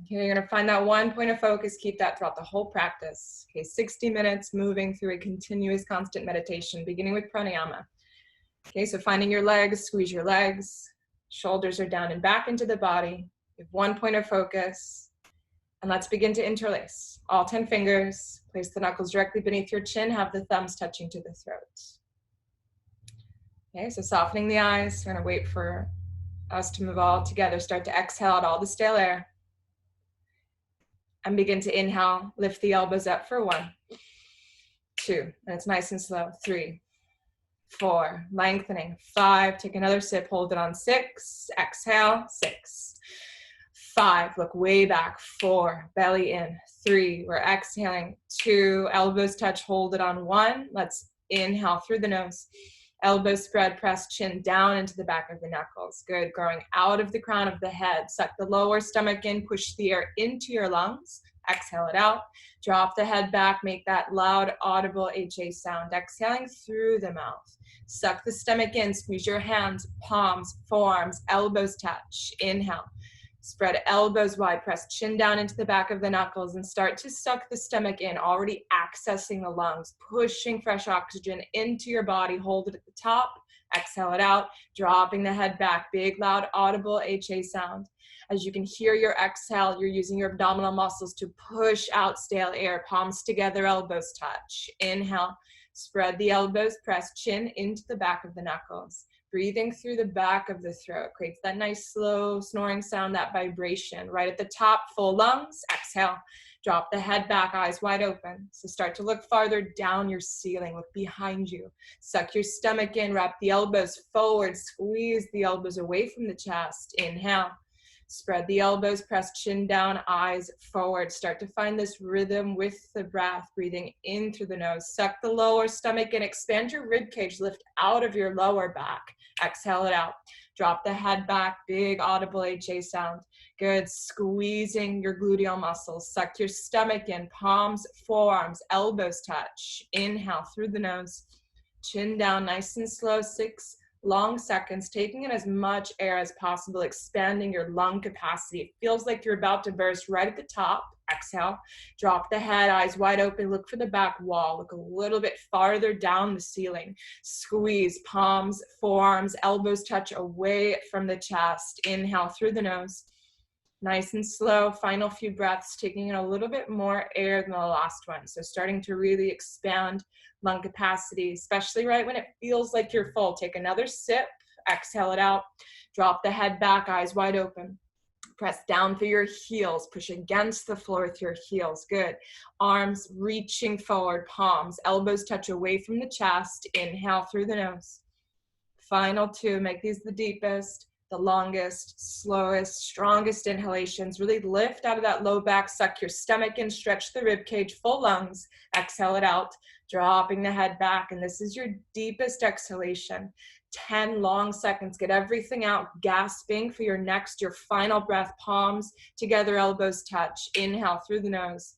Okay, you're gonna find that one point of focus, keep that throughout the whole practice. Okay, 60 minutes moving through a continuous constant meditation, beginning with pranayama. Okay, so finding your legs, squeeze your legs, shoulders are down and back into the body. You have one point of focus, and let's begin to interlace. All 10 fingers, place the knuckles directly beneath your chin, have the thumbs touching to the throat. Okay, so softening the eyes, we're gonna wait for us to move all together. Start to exhale out all the stale air. And begin to inhale, lift the elbows up for 1, 2, and it's nice and slow, 3, 4, lengthening, 5, take another sip, hold it on 6, exhale, 6, 5, look way back, 4, belly in, 3, we're exhaling, 2, elbows touch, hold it on 1, let's inhale through the nose, elbows spread, press chin down into the back of the knuckles, good, growing out of the crown of the head, suck the lower stomach in, push the air into your lungs, exhale it out, drop the head back, make that loud audible HA sound, exhaling through the mouth, suck the stomach in, squeeze your hands, palms, forearms, elbows touch, inhale, spread elbows wide, press chin down into the back of the knuckles and start to suck the stomach in, already accessing the lungs, pushing fresh oxygen into your body, hold it at the top, exhale it out, dropping the head back, big, loud, audible HA sound. As you can hear your exhale, you're using your abdominal muscles to push out stale air, palms together, elbows touch. Inhale, spread the elbows, press chin into the back of the knuckles. Breathing through the back of the throat creates that nice slow snoring sound, that vibration. Right at the top, full lungs, exhale. Drop the head back, eyes wide open. So start to look farther down your ceiling, look behind you. Suck your stomach in, wrap the elbows forward, squeeze the elbows away from the chest. Inhale. Spread the elbows, press chin down, eyes forward. Start to find this rhythm with the breath, breathing in through the nose. Suck the lower stomach in, expand your rib cage, lift out of your lower back. Exhale it out. Drop the head back, big audible HA sound. Good, squeezing your gluteal muscles. Suck your stomach in, palms, forearms, elbows touch. Inhale through the nose. Chin down, nice and slow, 6 long seconds, taking in as much air as possible, expanding your lung capacity. It feels like you're about to burst right at the top. Exhale, drop the head, eyes wide open, look for the back wall, look a little bit farther down the ceiling. Squeeze, palms, forearms, elbows touch away from the chest. Inhale through the nose. Nice and slow, final few breaths, taking in a little bit more air than the last one. So starting to really expand lung capacity, especially right when it feels like you're full. Take another sip, exhale it out, drop the head back, eyes wide open. Press down through your heels, push against the floor with your heels, good. Arms reaching forward, palms, elbows touch away from the chest. Inhale through the nose. Final 2, make these the deepest, the longest, slowest, strongest inhalations. Really lift out of that low back, suck your stomach in, stretch the rib cage, full lungs, exhale it out, dropping the head back. And this is your deepest exhalation. 10 long seconds, get everything out, gasping for your next, your final breath, palms together, elbows touch. Inhale through the nose.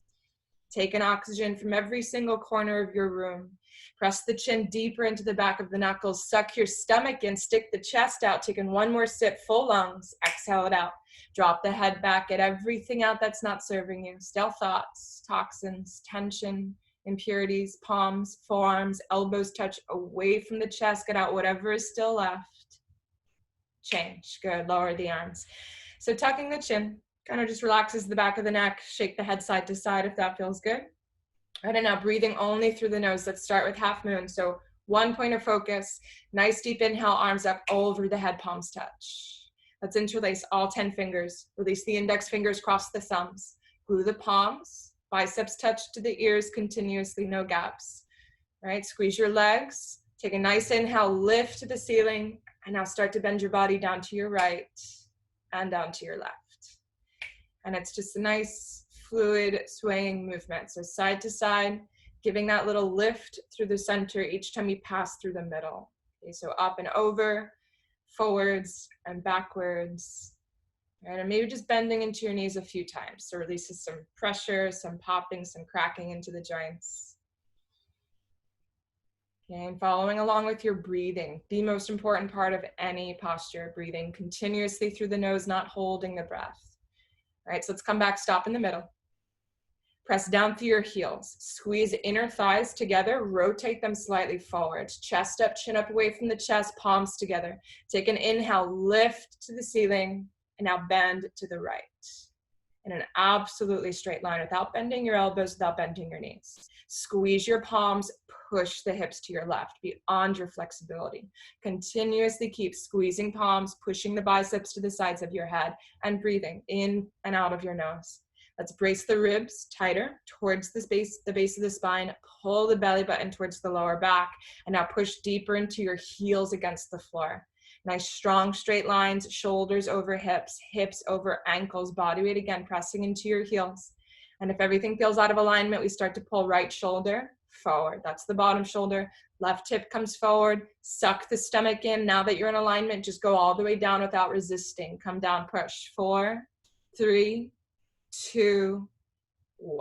Take in oxygen from every single corner of your room. Press the chin deeper into the back of the knuckles. Suck your stomach in, stick the chest out. Taking one more sip, full lungs. Exhale it out. Drop the head back. Get everything out that's not serving you. Stale thoughts, toxins, tension, impurities, palms, forearms, elbows touch away from the chest. Get out whatever is still left. Change. Good. Lower the arms. So tucking the chin kind of just relaxes the back of the neck. Shake the head side to side if that feels good. All right, and now breathing only through the nose. Let's start with half moon. So one point of focus, nice deep inhale, arms up over the head, palms touch. Let's interlace all 10 fingers. Release the index fingers, cross the thumbs. Glue the palms, biceps touch to the ears continuously, no gaps. All right, squeeze your legs. Take a nice inhale, lift to the ceiling, and now start to bend your body down to your right and down to your left. And it's just a nice fluid swaying movement. So side to side, giving that little lift through the center each time you pass through the middle. Okay, so up and over, forwards and backwards. Right, and maybe just bending into your knees a few times. So releases some pressure, some popping, some cracking into the joints. Okay, and following along with your breathing, the most important part of any posture, breathing continuously through the nose, not holding the breath. All right, so let's come back, stop in the middle. Press down through your heels. Squeeze inner thighs together, rotate them slightly forward. Chest up, chin up away from the chest, palms together. Take an inhale, lift to the ceiling, and now bend to the right. In an absolutely straight line without bending your elbows, without bending your knees. Squeeze your palms, push the hips to your left, beyond your flexibility. Continuously keep squeezing palms, pushing the biceps to the sides of your head, and breathing in and out of your nose. Let's brace the ribs tighter towards the base of the spine. Pull the belly button towards the lower back. And now push deeper into your heels against the floor. Nice strong straight lines, shoulders over hips, hips over ankles, body weight again, pressing into your heels. And if everything feels out of alignment, we start to pull right shoulder forward. That's the bottom shoulder. Left hip comes forward. Suck the stomach in. Now that you're in alignment, just go all the way down without resisting. Come down, push. 4, 3, 2, 1.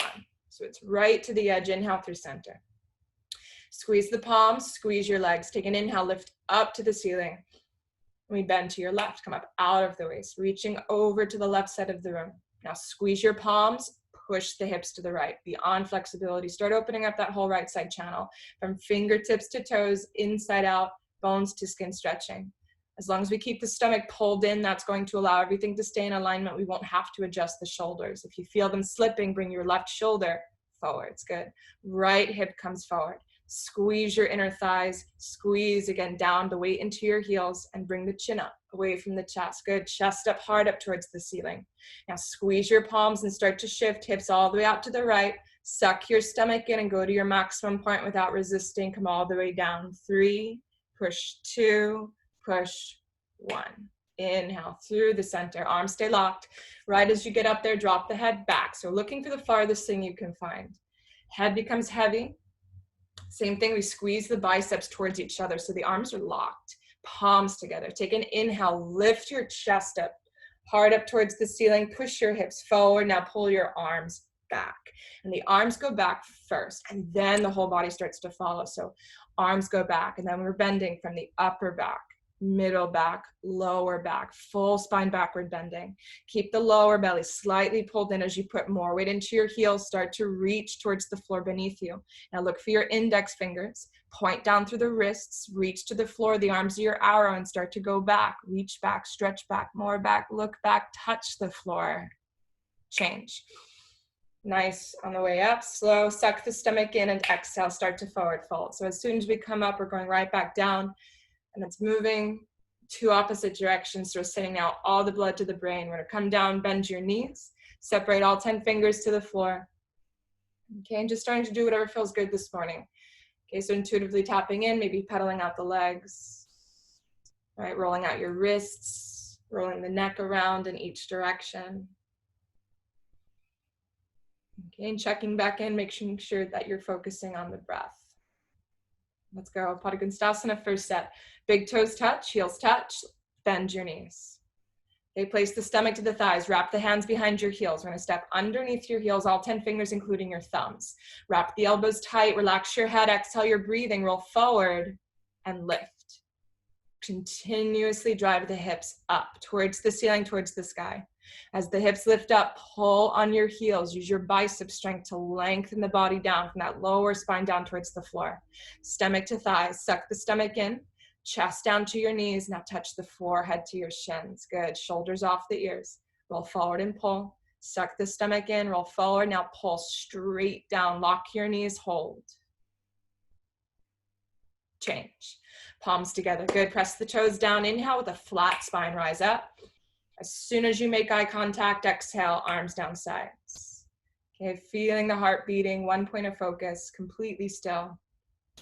So it's right to the edge. Inhale through center. Squeeze the palms, squeeze your legs. Take an inhale, lift up to the ceiling. We bend to your left, come up out of the waist, reaching over to the left side of the room. Now squeeze your palms, push the hips to the right, beyond flexibility. Start opening up that whole right side channel from fingertips to toes, inside out, bones to skin stretching. As long as we keep the stomach pulled in, that's going to allow everything to stay in alignment. We won't have to adjust the shoulders. If you feel them slipping, bring your left shoulder forward. It's good. Right hip comes forward. Squeeze your inner thighs. Squeeze again down the weight into your heels and bring the chin up away from the chest. Good. Chest up hard up towards the ceiling. Now squeeze your palms and start to shift hips all the way out to the right. Suck your stomach in and go to your maximum point without resisting. Come all the way down. 3, push 2, push 1. Inhale through the center. Arms stay locked. Right as you get up there, drop the head back. So looking for the farthest thing you can find. Head becomes heavy. Same thing, we squeeze the biceps towards each other so the arms are locked. Palms together. Take an inhale, lift your chest up, hard up towards the ceiling. Push your hips forward. Now pull your arms back. And the arms go back first, and then the whole body starts to follow. So arms go back, and then we're bending from the upper back, middle back, lower back, full spine backward bending. Keep the lower belly slightly pulled in as you put more weight into your heels. Start to reach towards the floor beneath you. Now look for your index fingers. Point down through the wrists, reach to the floor. The arms are your arrow and start to go back. Reach back, stretch back, more back, look back, touch the floor. Change. Nice. On the way up, slow, suck the stomach in and exhale, start to forward fold. So as soon as we come up, we're going right back down. And it's moving 2 opposite directions. So we're sending out all the blood to the brain. We're going to come down, bend your knees, separate all 10 fingers to the floor. Okay, and just starting to do whatever feels good this morning. Okay, so intuitively tapping in, maybe pedaling out the legs, right? Rolling out your wrists, rolling the neck around in each direction. Okay, and checking back in, making sure that you're focusing on the breath. Let's go. Padangusthasana, first set. Big toes touch, heels touch, bend your knees. Okay, place the stomach to the thighs. Wrap the hands behind your heels. We're going to step underneath your heels, all 10 fingers, including your thumbs. Wrap the elbows tight. Relax your head. Exhale your breathing. Roll forward and lift. Continuously drive the hips up towards the ceiling, towards the sky. As the hips lift up, pull on your heels. Use your bicep strength to lengthen the body down from that lower spine down towards the floor. Stomach to thighs. Suck the stomach in. Chest down to your knees. Now touch the forehead to your shins. Good. Shoulders off the ears. Roll forward and pull. Suck the stomach in. Roll forward. Now pull straight down. Lock your knees. Hold. Change. Palms together. Good. Press the toes down. Inhale with a flat spine. Rise up. As soon as you make eye contact, exhale, arms down sides. Okay, feeling the heart beating, 1 point of focus, completely still. All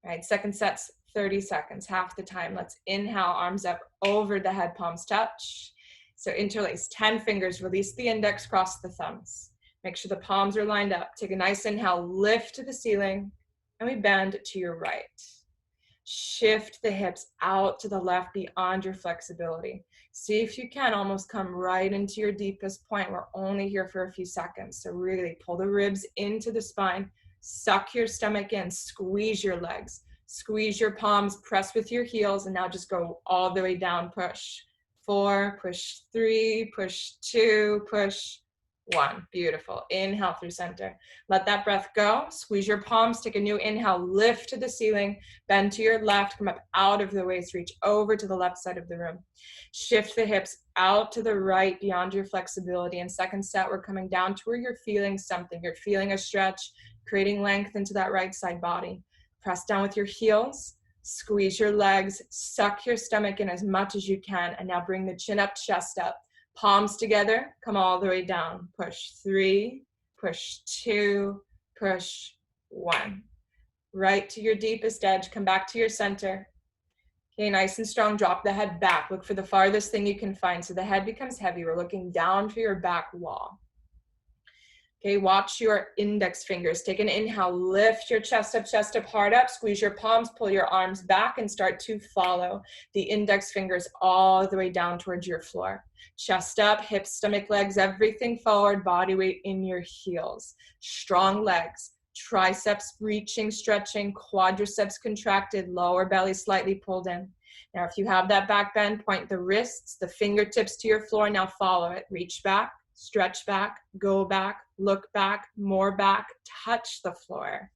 right, second set's 30 seconds, half the time. Let's inhale, arms up over the head, palms touch. So interlace 10 fingers, release the index, cross the thumbs. Make sure the palms are lined up. Take a nice inhale, lift to the ceiling, and we bend to your right. Shift the hips out to the left beyond your flexibility. See if you can almost come right into your deepest point. We're only here for a few seconds. So really pull the ribs into the spine, suck your stomach in, squeeze your legs, squeeze your palms, press with your heels, and now just go all the way down, push. 4, push 3, push 2, push 1. Beautiful. Inhale through center. Let that breath go. Squeeze your palms. Take a new inhale. Lift to the ceiling. Bend to your left. Come up out of the waist. Reach over to the left side of the room. Shift the hips out to the right beyond your flexibility. And second set, we're coming down to where you're feeling something. You're feeling a stretch, creating length into that right side body. Press down with your heels. Squeeze your legs. Suck your stomach in as much as you can. And now bring the chin up, chest up. Palms together, come all the way down. Push 3, push 2, push 1. Right to your deepest edge, come back to your center. Okay, nice and strong, drop the head back. Look for the farthest thing you can find. So the head becomes heavy. We're looking down for your back wall. Okay, watch your index fingers. Take an inhale, lift your chest up, heart up. Squeeze your palms, pull your arms back and start to follow the index fingers all the way down towards your floor. Chest up, hips, stomach, legs, everything forward, body weight in your heels. Strong legs, triceps reaching, stretching, quadriceps contracted, lower belly slightly pulled in. Now, if you have that back bend, point the wrists, the fingertips to your floor. Now follow it. Reach back. Stretch back, go back, look back, more back, touch the floor.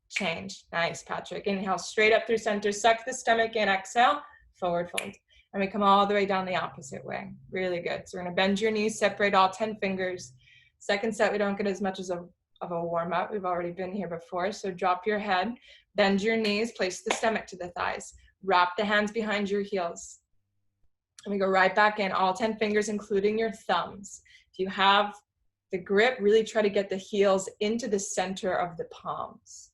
Change. Nice, Patrick. Inhale, straight up through center, suck the stomach in, exhale, forward fold. And we come all the way down the opposite way. Really good. So we're gonna bend your knees, separate all 10 fingers. Second set, we don't get as much as of a warm up. We've already been here before. So drop your head, bend your knees, place the stomach to the thighs. Wrap the hands behind your heels. And we go right back in, all 10 fingers, including your thumbs. If you have the grip, really try to get the heels into the center of the palms.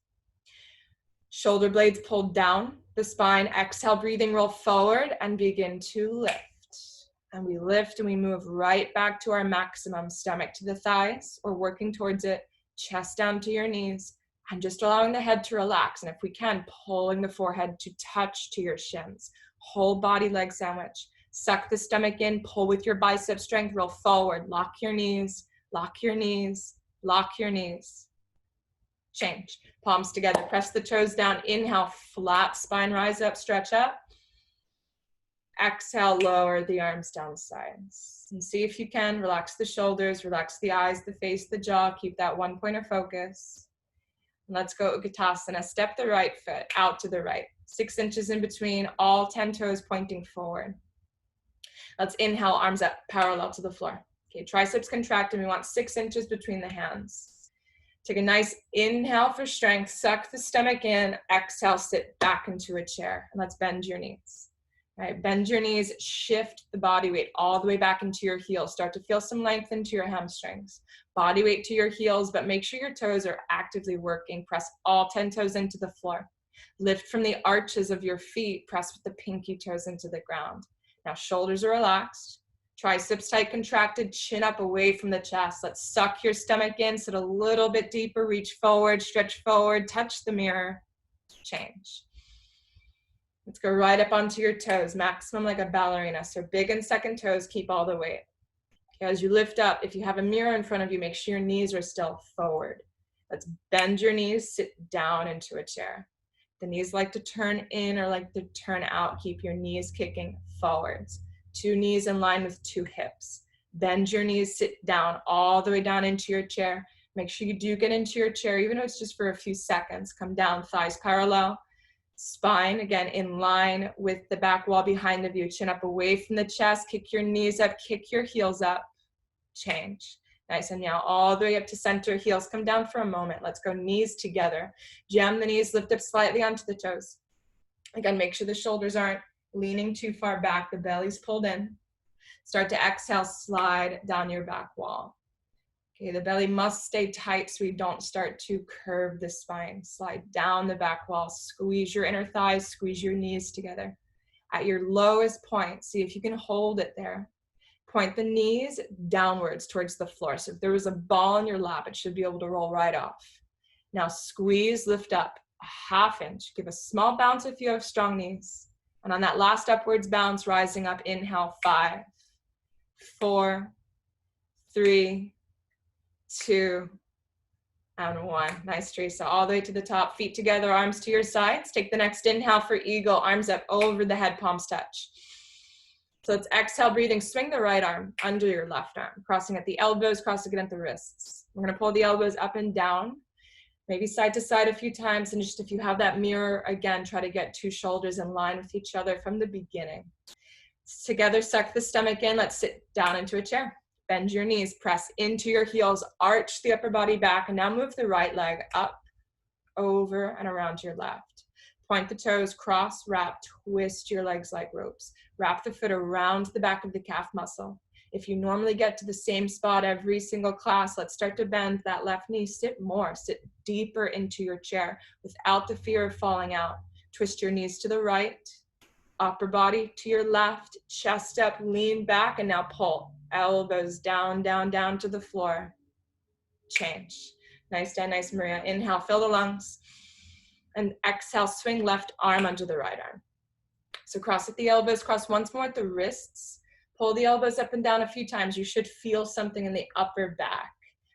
Shoulder blades pulled down the spine. Exhale, breathing, roll forward and begin to lift. And we lift and we move right back to our maximum. Stomach to the thighs or working towards it. Chest down to your knees and just allowing the head to relax. And if we can, pulling the forehead to touch to your shins. Whole body leg sandwich. Suck the stomach in, pull with your bicep strength, roll forward, lock your knees, lock your knees, lock your knees. Change. Palms together, press the toes down, inhale, flat spine, rise up, stretch up. Exhale, lower the arms down sides. And see if you can, relax the shoulders, relax the eyes, the face, the jaw, keep that one point of focus. And let's go Utkatasana, step the right foot out to the right, 6 inches in between, all 10 toes pointing forward. Let's inhale, arms up, parallel to the floor. Okay, triceps contract, and we want 6 inches between the hands. Take a nice inhale for strength, suck the stomach in, exhale, sit back into a chair. And let's bend your knees. All right, bend your knees, shift the body weight all the way back into your heels. Start to feel some length into your hamstrings. Body weight to your heels, but make sure your toes are actively working. Press all 10 toes into the floor. Lift from the arches of your feet, press with the pinky toes into the ground. Now shoulders are relaxed, triceps tight contracted, chin up away from the chest. Let's suck your stomach in, sit a little bit deeper, reach forward, stretch forward, touch the mirror, change. Let's go right up onto your toes, maximum like a ballerina. So big and second toes, keep all the weight. Okay, as you lift up, if you have a mirror in front of you, make sure your knees are still forward. Let's bend your knees, sit down into a chair. The knees like to turn in or like to turn out. Keep your knees kicking forwards. 2 knees in line with 2 hips. Bend your knees, sit down all the way down into your chair. Make sure you do get into your chair, even if it's just for a few seconds. Come down, thighs parallel. Spine, again, in line with the back wall behind of you. Chin up away from the chest. Kick your knees up, kick your heels up. Change. Nice, and now all the way up to center, heels come down for a moment. Let's go knees together. Jam the knees, lift up slightly onto the toes. Again, make sure the shoulders aren't leaning too far back, the belly's pulled in. Start to exhale, slide down your back wall. Okay, the belly must stay tight so we don't start to curve the spine. Slide down the back wall, squeeze your inner thighs, squeeze your knees together. At your lowest point, see if you can hold it there. Point the knees downwards towards the floor. So if there was a ball in your lap, it should be able to roll right off. Now squeeze, lift up a 1/2 inch. Give a small bounce if you have strong knees. And on that last upwards bounce, rising up, inhale, 5, 4, 3, 2, and 1. Nice, Teresa. All the way to the top, feet together, arms to your sides. Take the next inhale for eagle, arms up over the head, palms touch. So let's exhale, breathing, swing the right arm under your left arm, crossing at the elbows, crossing it at the wrists. We're gonna pull the elbows up and down, maybe side to side a few times, and just if you have that mirror, again, try to get two shoulders in line with each other from the beginning. Together, suck the stomach in, let's sit down into a chair. Bend your knees, press into your heels, arch the upper body back, and now move the right leg up, over, and around your left. Point the toes, cross, wrap, twist your legs like ropes. Wrap the foot around the back of the calf muscle. If you normally get to the same spot every single class, let's start to bend that left knee. Sit more, sit deeper into your chair without the fear of falling out. Twist your knees to the right, upper body to your left, chest up, lean back, and now pull. Elbows down, down, down to the floor. Change. Nice, Dan, nice, Maria. Inhale, fill the lungs. And exhale, swing left arm under the right arm. So cross at the elbows, cross once more at the wrists. Pull the elbows up and down a few times. You should feel something in the upper back.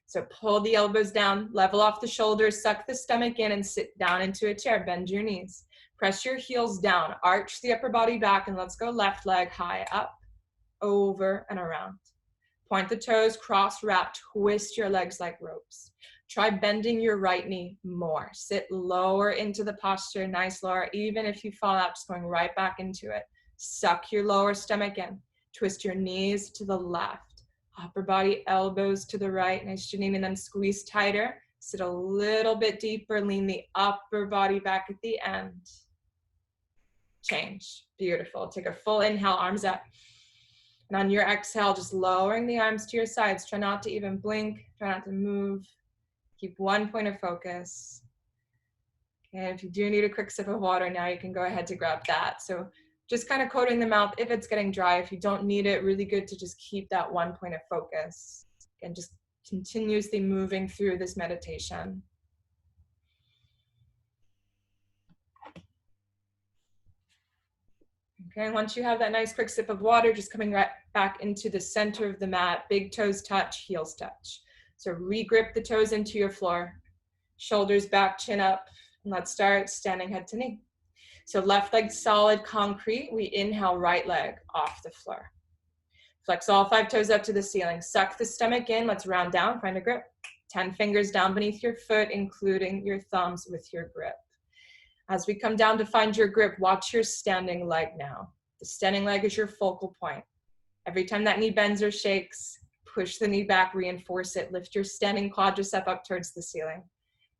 So pull the elbows down, level off the shoulders, suck the stomach in, and sit down into a chair. Bend your knees. Press your heels down, arch the upper body back, and let's go left leg high up, over, and around. Point the toes, cross, wrap, twist your legs like ropes. Try bending your right knee more. Sit lower into the posture, nice lower. Even if you fall out, just going right back into it. Suck your lower stomach in. Twist your knees to the left. Upper body, elbows to the right. Nice, Janine, and then squeeze tighter. Sit a little bit deeper. Lean the upper body back at the end. Change. Beautiful. Take a full inhale, arms up. And on your exhale, just lowering the arms to your sides. Try not to even blink. Try not to move. Keep one point of focus. Okay, if you do need a quick sip of water now, you can go ahead to grab that. So just kind of coating the mouth if it's getting dry. If you don't need it, really good to just keep that one point of focus and just continuously moving through this meditation. Okay, once you have that nice quick sip of water, just coming right back into the center of the mat, big toes touch, heels touch. So re-grip the toes into your floor, shoulders back, chin up, and let's start standing head to knee. So left leg solid concrete, we inhale right leg off the floor. Flex all 5 toes up to the ceiling, suck the stomach in, let's round down, find a grip. 10 fingers down beneath your foot, including your thumbs with your grip. As we come down to find your grip, watch your standing leg now. The standing leg is your focal point. Every time that knee bends or shakes, push the knee back, reinforce it, lift your standing quadricep up towards the ceiling.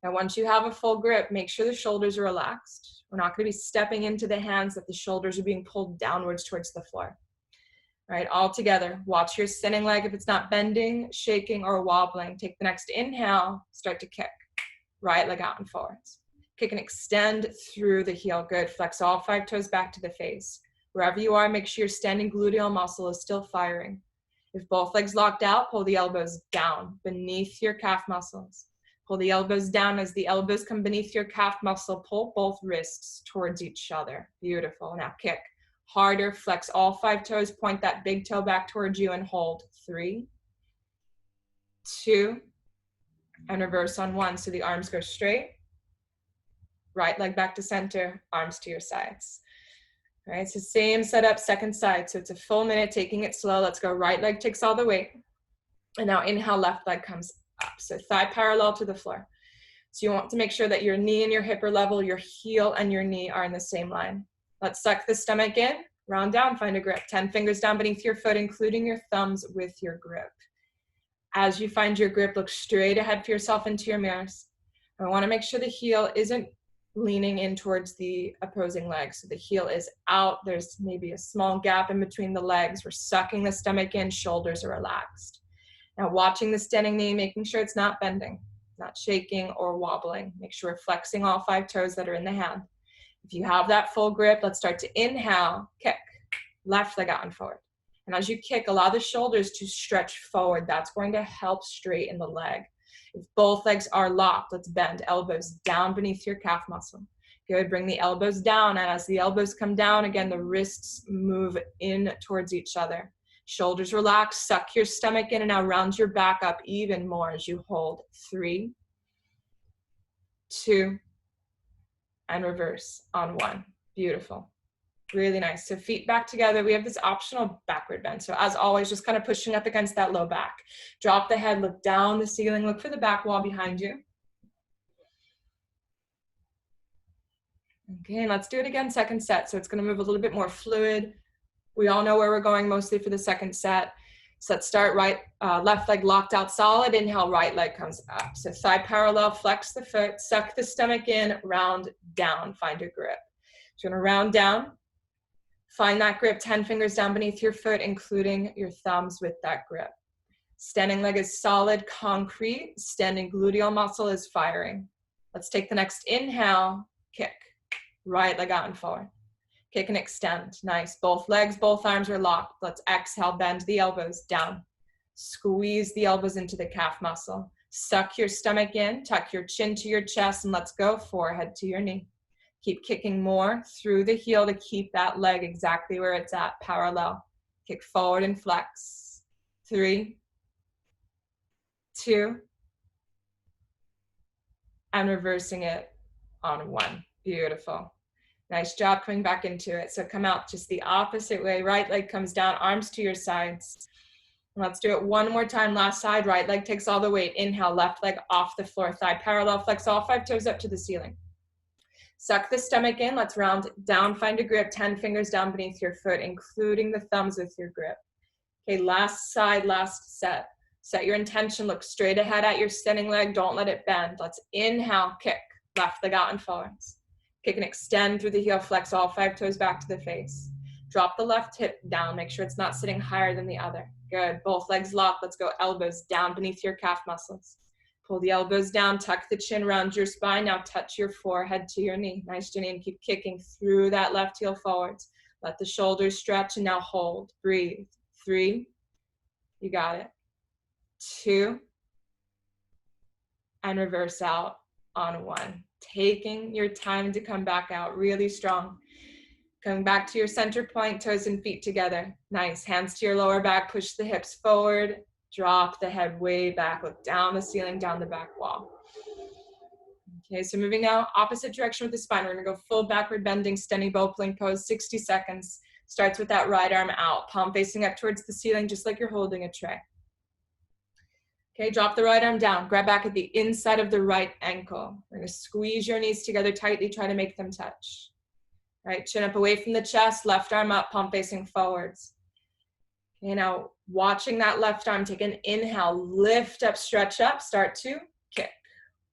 Now, once you have a full grip, make sure the shoulders are relaxed. We're not going to be stepping into the hands that the shoulders are being pulled downwards towards the floor. All right, all together, watch your standing leg. If it's not bending, shaking, or wobbling, take the next inhale, start to kick. Right leg out and forwards. Kick and extend through the heel. Good. Flex all 5 toes back to the face. Wherever you are, make sure your standing gluteal muscle is still firing. If both legs locked out, pull the elbows down beneath your calf muscles. Pull the elbows down as the elbows come beneath your calf muscle. Pull both wrists towards each other. Beautiful. Now kick harder. Flex all 5 toes. Point that big toe back towards you and hold. 3, 2, and reverse on 1. So the arms go straight. Right leg back to center, arms to your sides. All right, so same setup, second side. So it's a full minute, taking it slow. Let's go. Right leg takes all the weight. And now inhale, left leg comes up. So thigh parallel to the floor. So you want to make sure that your knee and your hip are level, your heel and your knee are in the same line. Let's suck the stomach in, round down, find a grip. 10 fingers down beneath your foot, including your thumbs with your grip. As you find your grip, look straight ahead for yourself into your mirrors. I want to make sure the heel isn't leaning in towards the opposing leg. So the heel is out. There's maybe a small gap in between the legs. We're sucking the stomach in, shoulders are relaxed. Now watching the standing knee, making sure it's not bending, not shaking or wobbling. Make sure we're flexing all 5 toes that are in the hand. If you have that full grip, let's start to inhale, kick, left leg out and forward. And as you kick, allow the shoulders to stretch forward. That's going to help straighten the leg. If both legs are locked, let's bend elbows down beneath your calf muscle. Good, bring the elbows down, and as the elbows come down, again, the wrists move in towards each other. Shoulders relax, suck your stomach in, and now round your back up even more as you hold. 3, 2, and reverse on 1. Beautiful. Really nice. So feet back together. We have this optional backward bend. So as always, just kind of pushing up against that low back. Drop the head, look down the ceiling, look for the back wall behind you. Okay, and let's do it again, second set. So it's going to move a little bit more fluid. We all know where we're going mostly for the second set. So let's start right, left leg locked out solid. Inhale, right leg comes up. So thigh parallel, flex the foot, suck the stomach in, round down, find a grip. So you're going to round down. Find that grip, 10 fingers down beneath your foot, including your thumbs with that grip. Standing leg is solid, concrete. Standing gluteal muscle is firing. Let's take the next inhale, kick. Right leg out and forward. Kick and extend. Nice. Both legs, both arms are locked. Let's exhale, bend the elbows down. Squeeze the elbows into the calf muscle. Suck your stomach in, tuck your chin to your chest, and let's go forehead to your knee. Keep kicking more through the heel to keep that leg exactly where it's at, parallel. Kick forward and flex. 3, 2, and reversing it on 1. Beautiful. Nice job coming back into it. So come out just the opposite way. Right leg comes down, arms to your sides. And let's do it one more time. Last side, right leg takes all the weight. Inhale, left leg off the floor. Thigh parallel, flex all 5 toes up to the ceiling. Suck the stomach in. Let's round down, find a grip, 10 fingers down beneath your foot, including the thumbs with your grip. Okay, last side, last set. Set your intention, look straight ahead at your standing leg. Don't let it bend. Let's inhale, kick, left leg out and forwards. Kick and extend through the heel, flex all 5 toes back to the face. Drop the left hip down, make sure it's not sitting higher than the other. Good, both legs locked. Let's go elbows down beneath your calf muscles. Pull the elbows down, tuck the chin around your spine. Now touch your forehead to your knee. Nice, Jenny, and keep kicking through that left heel forwards. Let the shoulders stretch and now hold. Breathe. 3, you got it. 2, and reverse out on 1. Taking your time to come back out really strong. Coming back to your center point, toes and feet together. Nice, hands to your lower back, push the hips forward. Drop the head way back, look down the ceiling, down the back wall. Okay, so moving now, opposite direction with the spine. We're gonna go full backward bending, standing bow plank pose, 60 seconds. Starts with that right arm out, palm facing up towards the ceiling, just like you're holding a tray. Okay, drop the right arm down, grab back at the inside of the right ankle. We're gonna squeeze your knees together tightly, try to make them touch. All right, chin up away from the chest, left arm up, palm facing forwards. Okay, now watching that left arm, take an inhale, lift up, stretch up, start to kick.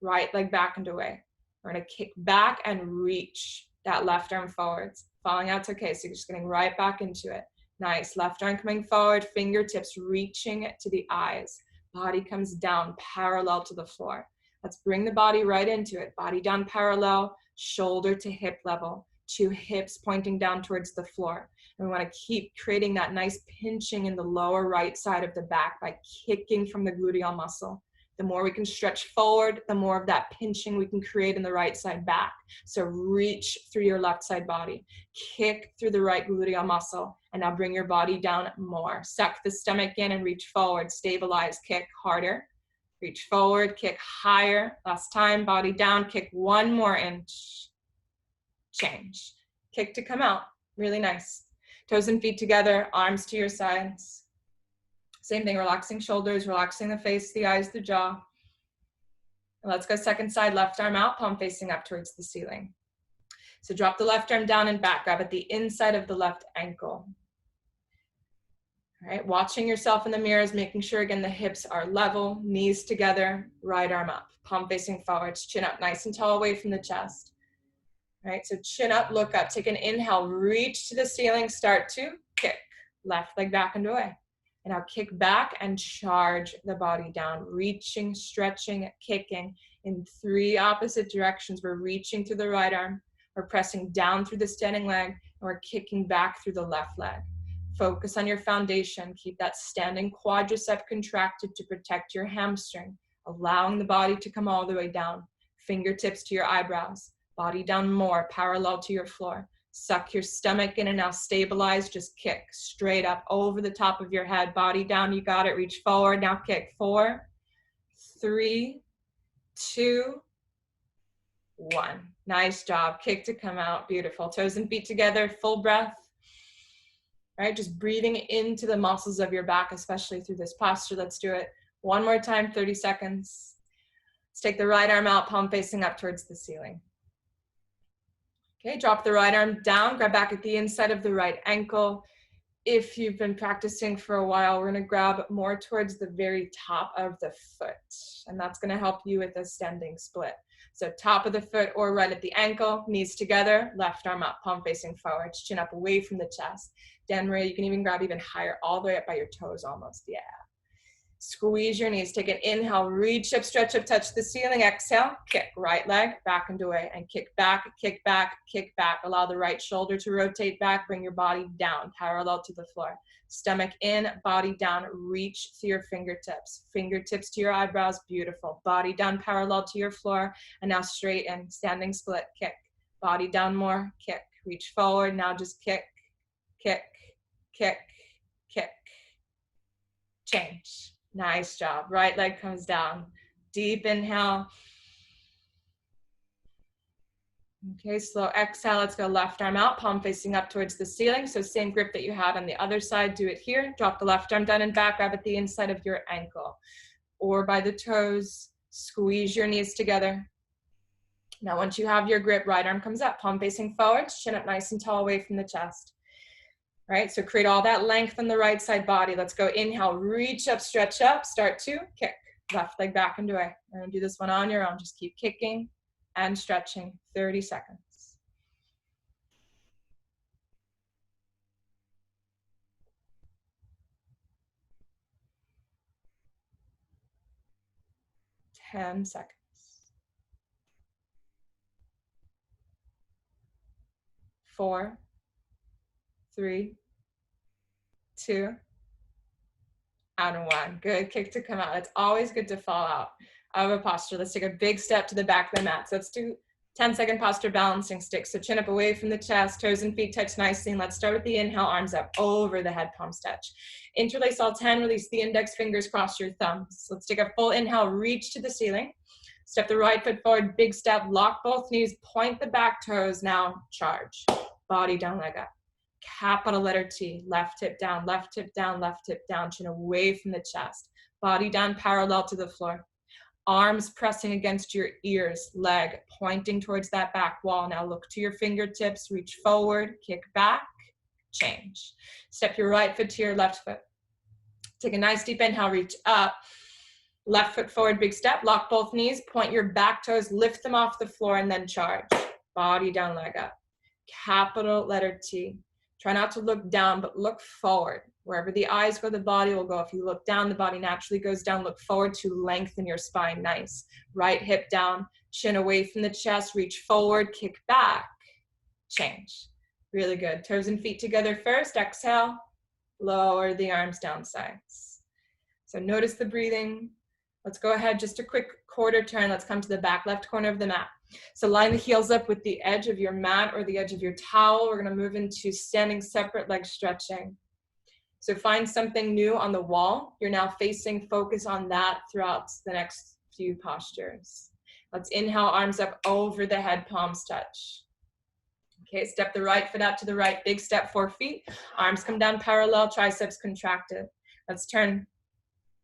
Right leg back and away. We're gonna kick back and reach that left arm forwards. Falling out's okay, so you're just getting right back into it. Nice, left arm coming forward, fingertips reaching to the eyes. Body comes down parallel to the floor. Let's bring the body right into it. Body down parallel, shoulder to hip level. 2 hips pointing down towards the floor. And we want to keep creating that nice pinching in the lower right side of the back by kicking from the gluteal muscle. The more we can stretch forward, the more of that pinching we can create in the right side back. So reach through your left side body. Kick through the right gluteal muscle. And now bring your body down more. Suck the stomach in and reach forward. Stabilize, kick harder. Reach forward, kick higher. Last time, body down, kick 1 more inch. Change. Kick to come out. Really nice. Toes and feet together, arms to your sides. Same thing, relaxing shoulders, relaxing the face, the eyes, the jaw. And let's go second side, left arm out, palm facing up towards the ceiling. So drop the left arm down and back, grab at the inside of the left ankle. All right, watching yourself in the mirrors, making sure again the hips are level, knees together, right arm up, palm facing forwards, chin up nice and tall away from the chest. All right, so chin up, look up, take an inhale, reach to the ceiling, start to kick. Left leg back and away. And now kick back and charge the body down, reaching, stretching, kicking in 3 opposite directions. We're reaching through the right arm, we're pressing down through the standing leg, and we're kicking back through the left leg. Focus on your foundation. Keep that standing quadricep contracted to protect your hamstring, allowing the body to come all the way down. Fingertips to your eyebrows. Body down more, parallel to your floor. Suck your stomach in and now stabilize. Just kick straight up over the top of your head. Body down, you got it. Reach forward, now kick. 4, 3, 2, 1. Nice job. Kick to come out. Beautiful. Toes and feet together. Full breath. All right, just breathing into the muscles of your back, especially through this posture. Let's do it one more time, 30 seconds. Let's take the right arm out, palm facing up towards the ceiling. Okay, drop the right arm down, grab back at the inside of the right ankle. If you've been practicing for a while, we're gonna grab more towards the very top of the foot, and that's gonna help you with a standing split. So top of the foot or right at the ankle, knees together, left arm up, palm facing forward, chin up away from the chest. Dan Maria, you can even grab even higher, all the way up by your toes almost, yeah. Squeeze your knees, take an inhale, reach up, stretch up, touch the ceiling, exhale, kick, right leg, back and away, and kick back, kick back, kick back. Allow the right shoulder to rotate back, bring your body down, parallel to the floor. Stomach in, body down, reach to your fingertips. Fingertips to your eyebrows, beautiful. Body down, parallel to your floor, and now straight in, standing split, kick. Body down more, kick. Reach forward, now just kick, kick, kick, kick. Change. Nice job. Right leg comes down. Deep inhale. Okay, slow exhale. Let's go left arm out, palm facing up towards the ceiling. So same grip that you had on the other side, do it here. Drop the left arm down and back, grab at the inside of your ankle or by the toes. Squeeze your knees together. Now once you have your grip, right arm comes up, palm facing forward, chin up nice and tall away from the chest. Right, so create all that length on the right side body. Let's go inhale, reach up, stretch up, start to kick. Left leg back and away. We're gonna do this one on your own. Just keep kicking and stretching, 30 seconds. Ten seconds. 4, 3, 2, and 1. Good, kick to come out. It's always good to fall out of a posture. Let's take a big step to the back of the mat. So let's do 10-second posture balancing stick. So chin up away from the chest, toes and feet touch nicely. And let's start with the inhale, arms up over the head, palms touch. Interlace all 10, release the index fingers, cross your thumbs. Let's take a full inhale, reach to the ceiling. Step the right foot forward, big step, lock both knees, point the back toes, now charge. Body down, leg up. Capital letter T, left hip down, left hip down, left hip down, chin away from the chest. Body down, parallel to the floor. Arms pressing against your ears, leg pointing towards that back wall. Now look to your fingertips, reach forward, kick back, change. Step your right foot to your left foot. Take a nice deep inhale, reach up. Left foot forward, big step, lock both knees, point your back toes, lift them off the floor, and then charge. Body down, leg up. Capital letter T. Try not to look down, but look forward. Wherever the eyes go, the body will go. If you look down, the body naturally goes down. Look forward to lengthen your spine. Nice. Right hip down, chin away from the chest, reach forward, kick back, change. Really good. Toes and feet together first. Exhale, lower the arms down sides. So notice the breathing. Let's go ahead, just a quick quarter turn. Let's come to the back left corner of the mat. So line the heels up with the edge of your mat or the edge of your towel. We're gonna move into standing separate leg stretching. So find something new on the wall. You're now facing, focus on that throughout the next few postures. Let's inhale, arms up over the head, palms touch. Okay, step the right foot out to the right, big step, 4 feet. Arms come down parallel, triceps contracted. Let's turn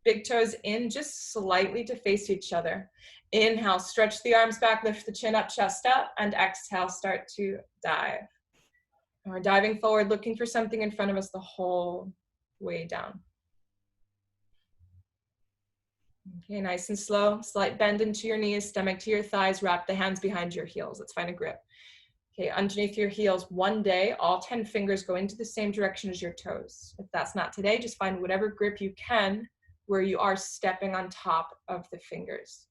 big toes in just slightly to face each other. Inhale, stretch the arms back, lift the chin up, chest up, and exhale, start to dive. And we're diving forward, looking for something in front of us the whole way down. Okay, nice and slow. Slight bend into your knees, stomach to your thighs, wrap the hands behind your heels. Let's find a grip. Okay, underneath your heels, one day, all 10 fingers go into the same direction as your toes. If that's not today, just find whatever grip you can where you are stepping on top of the fingers.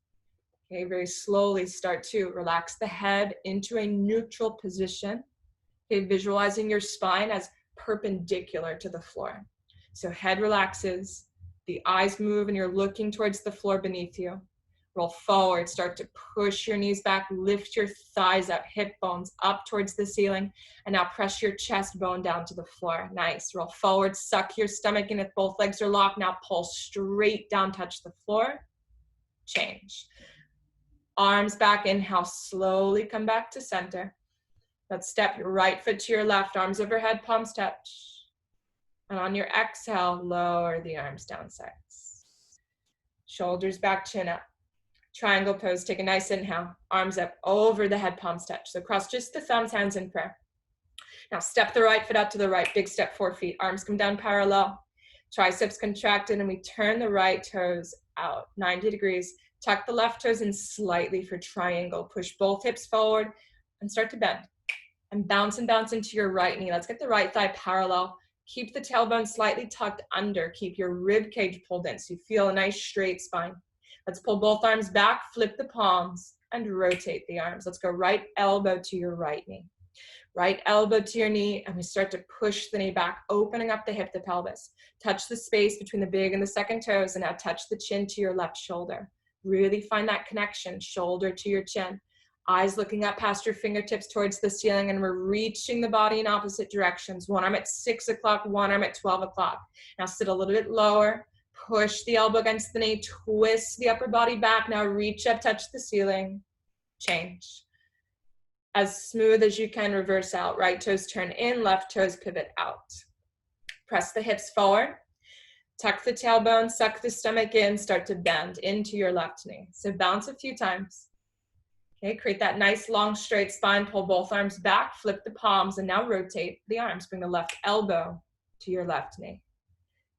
Okay, very slowly start to relax the head into a neutral position. Okay, visualizing your spine as perpendicular to the floor. So head relaxes, the eyes move, and you're looking towards the floor beneath you. Roll forward, start to push your knees back, lift your thighs up, hip bones up towards the ceiling, and now press your chest bone down to the floor. Nice. Roll forward, suck your stomach in if both legs are locked. Now pull straight down, touch the floor. Change. Arms back, inhale, slowly come back to center. Let's step your right foot to your left, arms overhead, palms touch. And on your exhale, lower the arms down sides. Shoulders back, chin up. Triangle pose, take a nice inhale. Arms up over the head, palms touch. So cross just the thumbs, hands in prayer. Now step the right foot out to the right, big step, 4 feet. Arms come down parallel. Triceps contracted, and we turn the right toes out, 90 degrees. Tuck the left toes in slightly for triangle. Push both hips forward and start to bend. And bounce into your right knee. Let's get the right thigh parallel. Keep the tailbone slightly tucked under. Keep your rib cage pulled in so you feel a nice straight spine. Let's pull both arms back, flip the palms, and rotate the arms. Let's go right elbow to your right knee. Right elbow to your knee, and we start to push the knee back, opening up the hip, the pelvis. Touch the space between the big and the second toes, and now touch the chin to your left shoulder. Really find that connection, shoulder to your chin. Eyes looking up past your fingertips towards the ceiling, and we're reaching the body in opposite directions. One arm at 6 o'clock, one arm at 12 o'clock. Now sit a little bit lower. Push the elbow against the knee, twist the upper body back. Now reach up, touch the ceiling, change. As smooth as you can, reverse out. Right toes turn in, left toes pivot out. Press the hips forward. Tuck the tailbone, suck the stomach in, start to bend into your left knee. So bounce a few times. Okay, create that nice long straight spine. Pull both arms back, flip the palms, and now rotate the arms. Bring the left elbow to your left knee.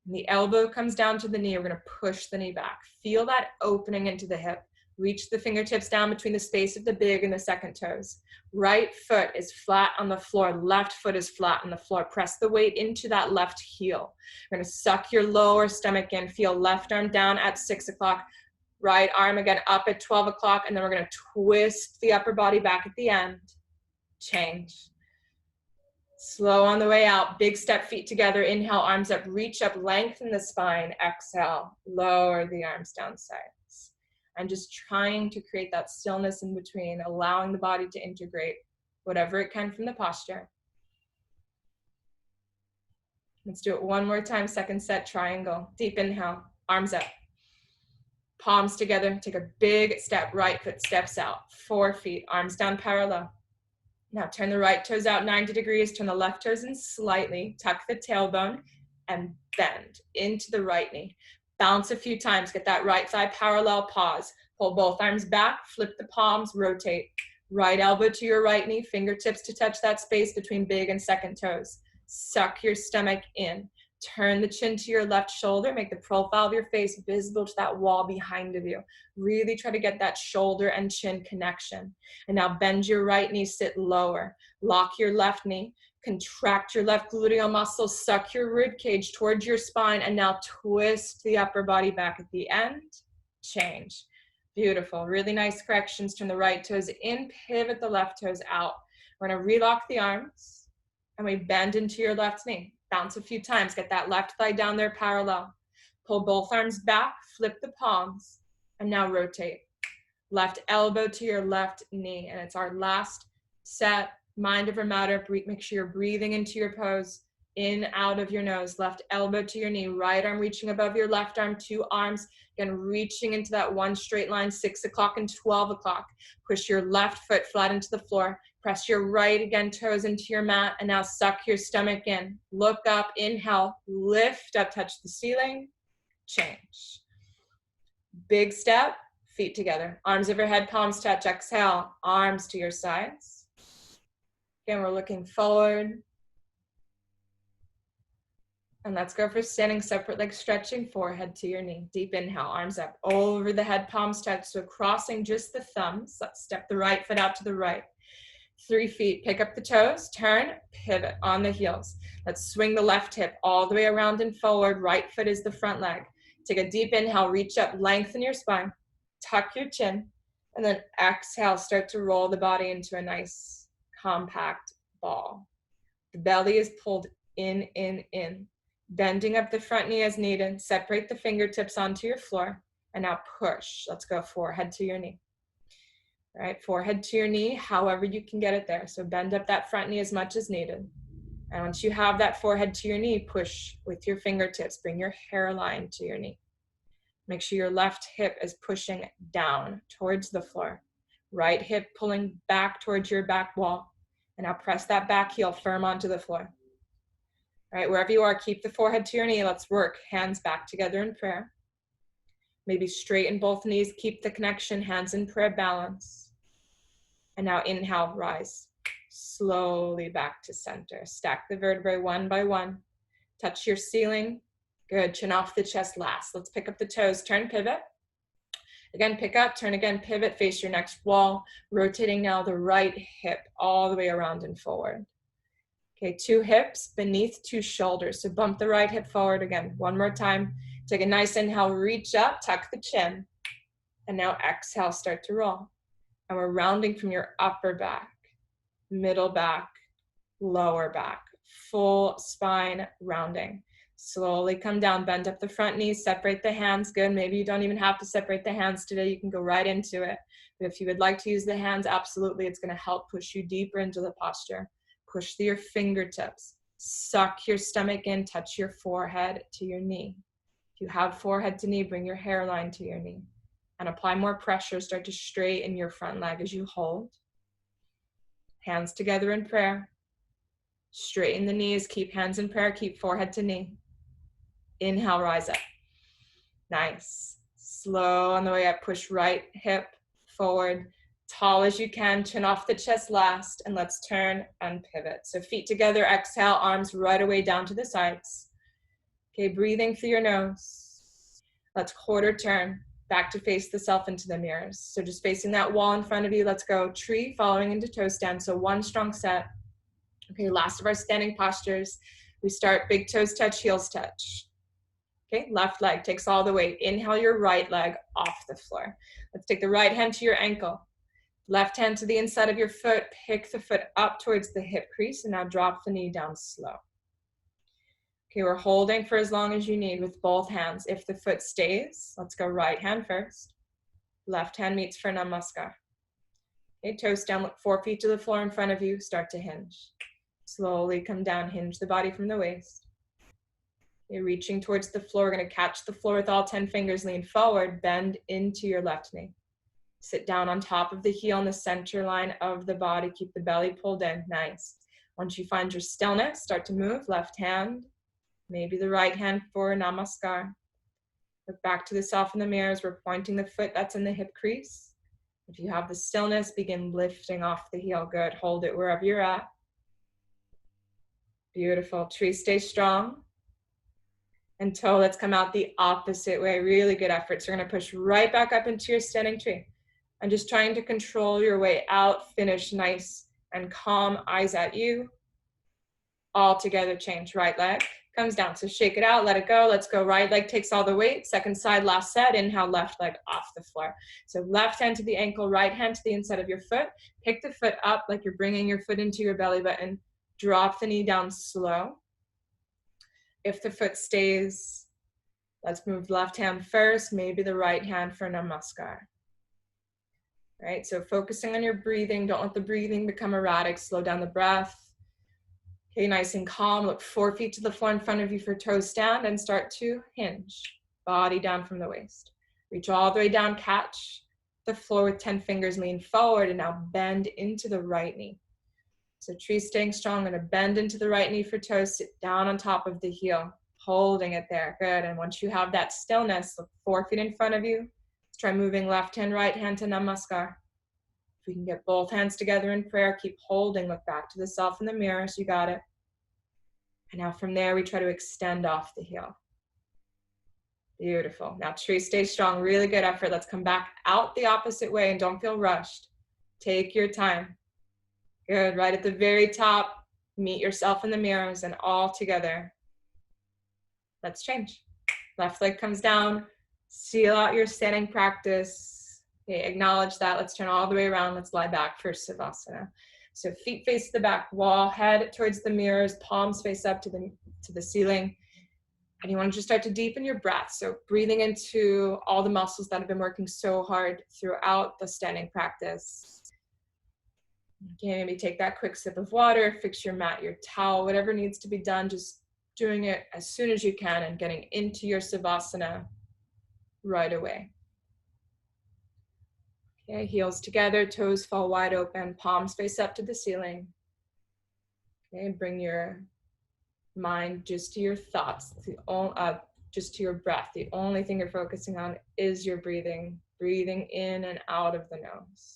And the elbow comes down to the knee. We're gonna push the knee back. Feel that opening into the hip. Reach the fingertips down between the space of the big and the second toes. Right foot is flat on the floor. Left foot is flat on the floor. Press the weight into that left heel. We're gonna suck your lower stomach in. Feel left arm down at 6 o'clock. Right arm again up at 12 o'clock. And then we're gonna twist the upper body back at the end. Change. Slow on the way out. Big step, feet together. Inhale, arms up, reach up, lengthen the spine. Exhale, lower the arms down sides. I'm just trying to create that stillness in between, allowing the body to integrate whatever it can from the posture. Let's do it one more time. Second set, triangle. Deep inhale, arms up. Palms together, take a big step, right foot steps out, 4 feet, arms down parallel. Now turn the right toes out 90 degrees, turn the left toes in slightly, tuck the tailbone, and bend into the right knee. Bounce a few times, get that right thigh parallel, pause. Pull both arms back, flip the palms, rotate. Right elbow to your right knee, fingertips to touch that space between big and second toes. Suck your stomach in. Turn the chin to your left shoulder, make the profile of your face visible to that wall behind of you. Really try to get that shoulder and chin connection. And now bend your right knee, sit lower. Lock your left knee, contract your left gluteal muscle, suck your rib cage towards your spine, and now twist the upper body back at the end. Change. Beautiful, really nice corrections. Turn the right toes in, pivot the left toes out. We're gonna relock the arms, and we bend into your left knee. Bounce a few times, get that left thigh down there parallel. Pull both arms back, flip the palms, and now rotate. Left elbow to your left knee, and it's our last set. Mind over matter, make sure you're breathing into your pose, in, out of your nose. Left elbow to your knee, right arm reaching above your left arm, 2 arms, again, reaching into that one straight line, 6 o'clock and 12 o'clock. Push your left foot flat into the floor. Press your right, again, toes into your mat, and now suck your stomach in. Look up, inhale, lift up, touch the ceiling, change. Big step, feet together. Arms overhead, palms touch, exhale, arms to your sides. Again, we're looking forward. And let's go for standing separate legs, stretching forehead to your knee. Deep inhale, arms up, over the head, palms touch. So crossing just the thumbs. Let's step the right foot out to the right. 3 feet, pick up the toes, turn, pivot on the heels. Let's swing the left hip all the way around and forward. Right foot is the front leg. Take a deep inhale, reach up, lengthen your spine, tuck your chin, and then exhale, start to roll the body into a nice compact ball. The belly is pulled in, bending up the front knee as needed. Separate the fingertips onto your floor, and now push. Let's go forehead to your knee. All right, forehead to your knee, however you can get it there. So bend up that front knee as much as needed. And once you have that forehead to your knee, push with your fingertips. Bring your hairline to your knee. Make sure your left hip is pushing down towards the floor. Right hip pulling back towards your back wall. And now press that back heel firm onto the floor. All right, wherever you are, keep the forehead to your knee. Let's work hands back together in prayer. Maybe straighten both knees, keep the connection, hands in prayer balance. And now inhale, rise. Slowly back to center. Stack the vertebrae one by one. Touch your ceiling. Good, chin off the chest last. Let's pick up the toes, turn, pivot. Again, pick up, turn again, pivot, face your next wall. Rotating now the right hip all the way around and forward. Okay, 2 hips beneath 2 shoulders. So bump the right hip forward again. One more time. Take a nice inhale, reach up, tuck the chin. And now exhale, start to roll. And we're rounding from your upper back, middle back, lower back, full spine rounding. Slowly come down, bend up the front knees, separate the hands. Good, maybe you don't even have to separate the hands today. You can go right into it. But if you would like to use the hands, absolutely, it's gonna help push you deeper into the posture. Push through your fingertips. Suck your stomach in, touch your forehead to your knee. If you have forehead to knee, bring your hairline to your knee. And apply more pressure, start to straighten your front leg as you hold. Hands together in prayer. Straighten the knees, keep hands in prayer, keep forehead to knee. Inhale, rise up. Nice. Slow on the way up, push right hip forward, tall as you can, chin off the chest last, and let's turn and pivot. So feet together, exhale, arms right away down to the sides. Okay, breathing through your nose. Let's quarter turn, back to face the self into the mirrors. So just facing that wall in front of you, let's go tree following into toe stand. So one strong set. Okay, last of our standing postures. We start big toes touch, heels touch. Okay, left leg takes all the weight. Inhale your right leg off the floor. Let's take the right hand to your ankle. Left hand to the inside of your foot. Pick the foot up towards the hip crease and now drop the knee down slow. Okay, we're holding for as long as you need with both hands. If the foot stays, let's go right hand first. Left hand meets for Namaskar. Okay, toes down, look 4 feet to the floor in front of you. Start to hinge. Slowly come down, hinge the body from the waist. You're reaching towards the floor. We're going to catch the floor with all 10 fingers. Lean forward, bend into your left knee. Sit down on top of the heel in the center line of the body. Keep the belly pulled in. Nice. Once you find your stillness, start to move. Left hand, maybe the right hand for Namaskar. Look back to the self in the mirror as we're pointing the foot that's in the hip crease. If you have the stillness, begin lifting off the heel. Good. Hold it wherever you're at. Beautiful. Tree, stay strong. And toe, let's come out the opposite way. Really good effort. So we're going to push right back up into your standing tree. And just trying to control your way out. Finish nice and calm. Eyes at you. All together, change. Right leg comes down. So shake it out. Let it go. Let's go. Right leg takes all the weight. Second side, last set. Inhale, left leg off the floor. So left hand to the ankle, right hand to the inside of your foot. Pick the foot up like you're bringing your foot into your belly button. Drop the knee down slow. If the foot stays, let's move left hand first, maybe the right hand for Namaskar. Right, so focusing on your breathing. Don't let the breathing become erratic. Slow down the breath. Okay, nice and calm. Look 4 feet to the floor in front of you for toe stand and start to hinge. Body down from the waist. Reach all the way down, catch the floor with 10 fingers, lean forward, and now bend into the right knee. So tree staying strong. I'm going to bend into the right knee for toes. Sit down on top of the heel, holding it there. Good. And once you have that stillness, look 4 feet in front of you. Let's try moving left hand, right hand to Namaskar. If we can get both hands together in prayer, keep holding. Look back to the self in the mirror. So you got it. And now from there, we try to extend off the heel. Beautiful. Now tree, stay strong. Really good effort. Let's come back out the opposite way and don't feel rushed. Take your time. Good, right at the very top, meet yourself in the mirrors and all together. Let's change. Left leg comes down, seal out your standing practice. Okay, acknowledge that. Let's turn all the way around. Let's lie back for Savasana. So feet face the back wall, head towards the mirrors, palms face up to the ceiling. And you want to just start to deepen your breath. So breathing into all the muscles that have been working so hard throughout the standing practice. Okay, maybe take that quick sip of water, fix your mat, your towel, whatever needs to be done, just doing it as soon as you can and getting into your Savasana right away. Okay, heels together, toes fall wide open, palms face up to the ceiling. Okay, bring your mind just to your thoughts, just to your breath. The only thing you're focusing on is your breathing, breathing in and out of the nose.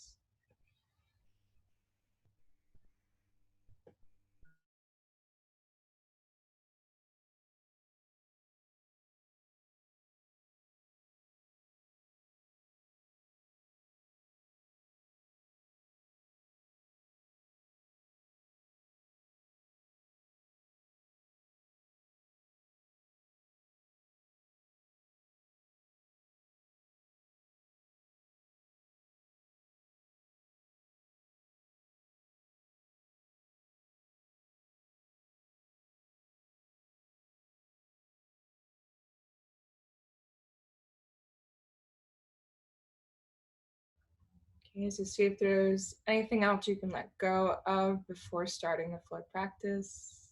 Okay, so see if there's anything else you can let go of before starting the floor practice.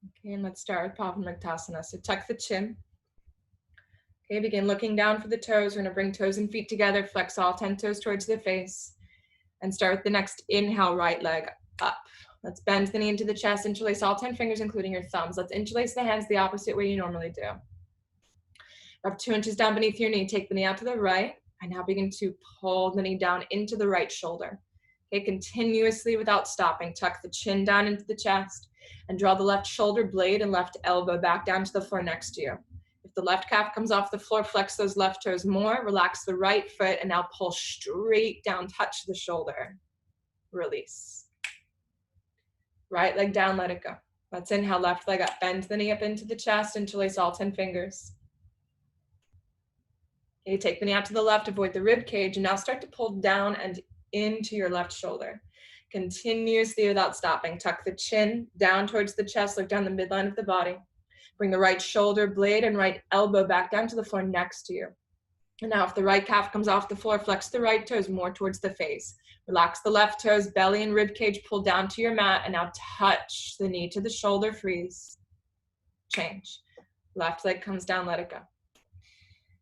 Okay, and let's start with Pavanmuktasana. So tuck the chin. Okay, begin looking down for the toes. We're gonna bring toes and feet together, flex all 10 toes towards the face, and start with the next inhale, right leg up. Let's bend the knee into the chest, interlace all 10 fingers, including your thumbs. Let's interlace the hands the opposite way you normally do. Up 2 inches down beneath your knee, take the knee out to the right, and now begin to pull the knee down into the right shoulder. Okay, continuously without stopping, tuck the chin down into the chest, and draw the left shoulder blade and left elbow back down to the floor next to you. If the left calf comes off the floor, flex those left toes more, relax the right foot, and now pull straight down, touch the shoulder. Release. Right leg down, let it go. Let's inhale, left leg up, bend the knee up into the chest, interlace all 10 fingers. Okay, take the knee out to the left, avoid the rib cage, and now start to pull down and into your left shoulder. Continuously without stopping, tuck the chin down towards the chest, look down the midline of the body. Bring the right shoulder blade and right elbow back down to the floor next to you. And now if the right calf comes off the floor, flex the right toes more towards the face. Relax the left toes, belly and rib cage pull down to your mat, and now touch the knee to the shoulder, freeze. Change. Left leg comes down, let it go.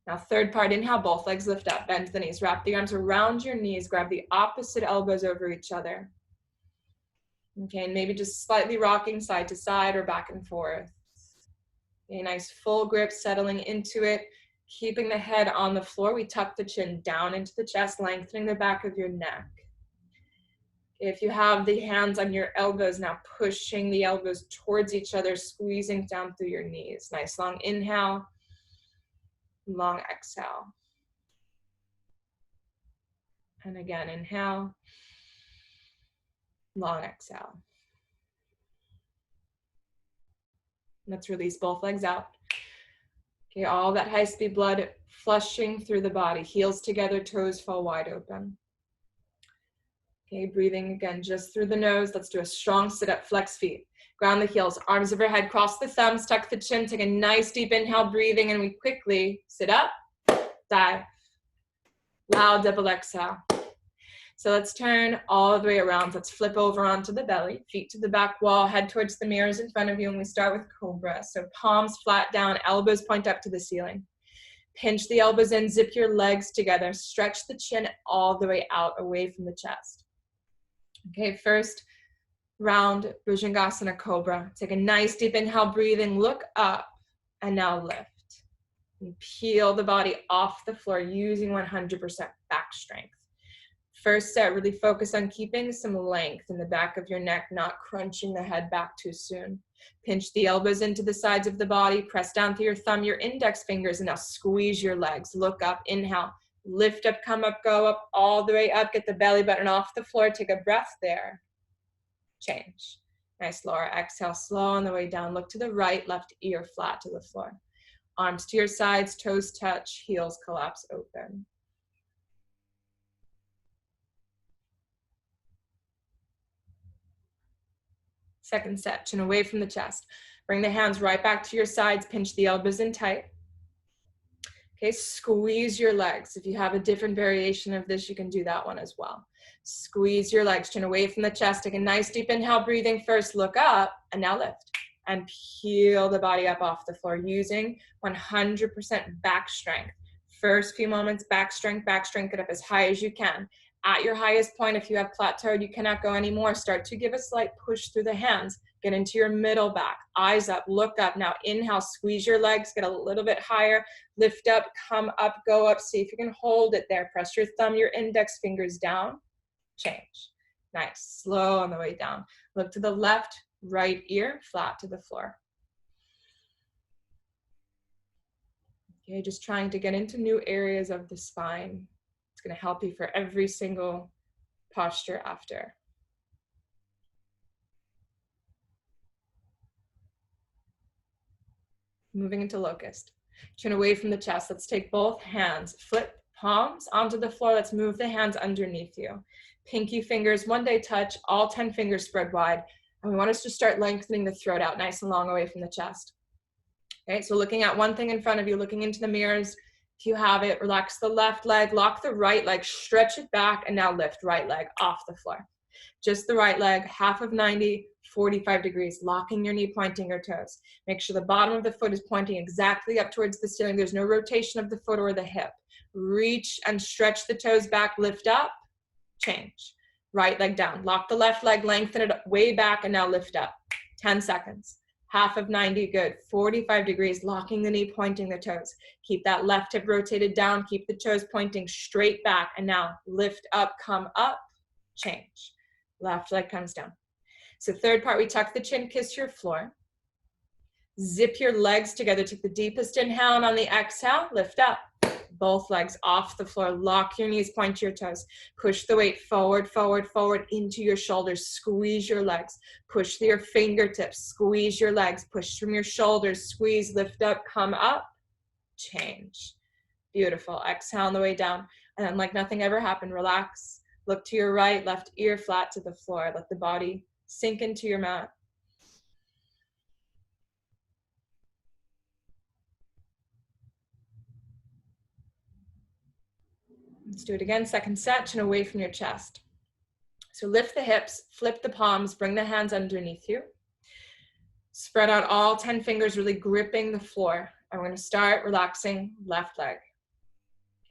Now third part, inhale, both legs lift up, bend the knees, wrap the arms around your knees, grab the opposite elbows over each other. Okay, and maybe just slightly rocking side to side or back and forth. Okay, nice full grip, settling into it, keeping the head on the floor. We tuck the chin down into the chest, lengthening the back of your neck. If you have the hands on your elbows, now pushing the elbows towards each other, squeezing down through your knees. Nice long inhale, long exhale. And again, inhale, long exhale. Let's release both legs out. Okay, all that high-speed blood flushing through the body. Heels together, toes fall wide open. Okay, breathing again just through the nose. Let's do a strong sit-up, flex feet. Ground the heels, arms overhead, cross the thumbs, tuck the chin, take a nice deep inhale, breathing, and we quickly sit up, dive. Loud double exhale. So let's turn all the way around. Let's flip over onto the belly, feet to the back wall, head towards the mirrors in front of you, and we start with cobra. So palms flat down, elbows point up to the ceiling. Pinch the elbows in, zip your legs together, stretch the chin all the way out away from the chest. Okay, first round, Bhujangasana Cobra. Take a nice deep inhale, breathing, look up, and now lift. And peel the body off the floor using 100% back strength. First set, really focus on keeping some length in the back of your neck, not crunching the head back too soon. Pinch the elbows into the sides of the body, press down through your thumb, your index fingers, and now squeeze your legs. Look up, inhale, lift up, come up, go up, all the way up, get the belly button off the floor, take a breath there. Change. Nice lower exhale, slow on the way down. Look to the right, left ear flat to the floor. Arms to your sides, toes touch, heels collapse open. Second set, chin away from the chest. Bring the hands right back to your sides, pinch the elbows in tight. Okay, squeeze your legs. If you have a different variation of this, you can do that one as well. Squeeze your legs, chin away from the chest. Take a nice deep inhale, breathing first, look up, and now lift. And peel the body up off the floor using 100% back strength. first few moments, back strength, get up as high as you can. At your highest point, if you have plateaued, you cannot go anymore. Start to give a slight push through the hands. Get into your middle back, eyes up, look up. Now inhale, squeeze your legs, get a little bit higher, lift up, come up, go up. See if you can hold it there. Press your thumb, your index fingers down, change. Nice, slow on the way down. Look to the left, right ear, flat to the floor. Okay, just trying to get into new areas of the spine. It's gonna help you for every single posture after. Moving into locust. Chin away from the chest. Let's take both hands, flip palms onto the floor. Let's move the hands underneath you. Pinky fingers, one day touch, all 10 fingers spread wide. And we want us to start lengthening the throat out nice and long away from the chest. Okay, so looking at one thing in front of you, looking into the mirrors. If you have it, relax the left leg, lock the right leg, stretch it back, and now lift right leg off the floor. Just the right leg, half of 90, 45 degrees, locking your knee, pointing your toes. Make sure the bottom of the foot is pointing exactly up towards the ceiling. There's no rotation of the foot or the hip. Reach and stretch the toes back, lift up, change. Right leg down, lock the left leg, lengthen it way back, and now lift up. 10 seconds. Half of 90, good. 45 degrees, locking the knee, pointing the toes. Keep that left hip rotated down, keep the toes pointing straight back, and now lift up, come up, change. Left leg comes down. So third part, we tuck the chin, kiss your floor. Zip your legs together, take the deepest inhale, and on the exhale, lift up. Both legs off the floor, lock your knees, point your toes. Push the weight forward, forward, forward into your shoulders. Squeeze your legs. Push through your fingertips, squeeze your legs. Push from your shoulders, squeeze, lift up, come up, change. Beautiful. Exhale on the way down. And then like nothing ever happened, relax. Look to your right, left ear flat to the floor. Let the body sink into your mat. Let's do it again. Second set, chin away from your chest. So lift the hips, flip the palms, bring the hands underneath you. Spread out all 10 fingers, really gripping the floor. And we're going to start relaxing left leg.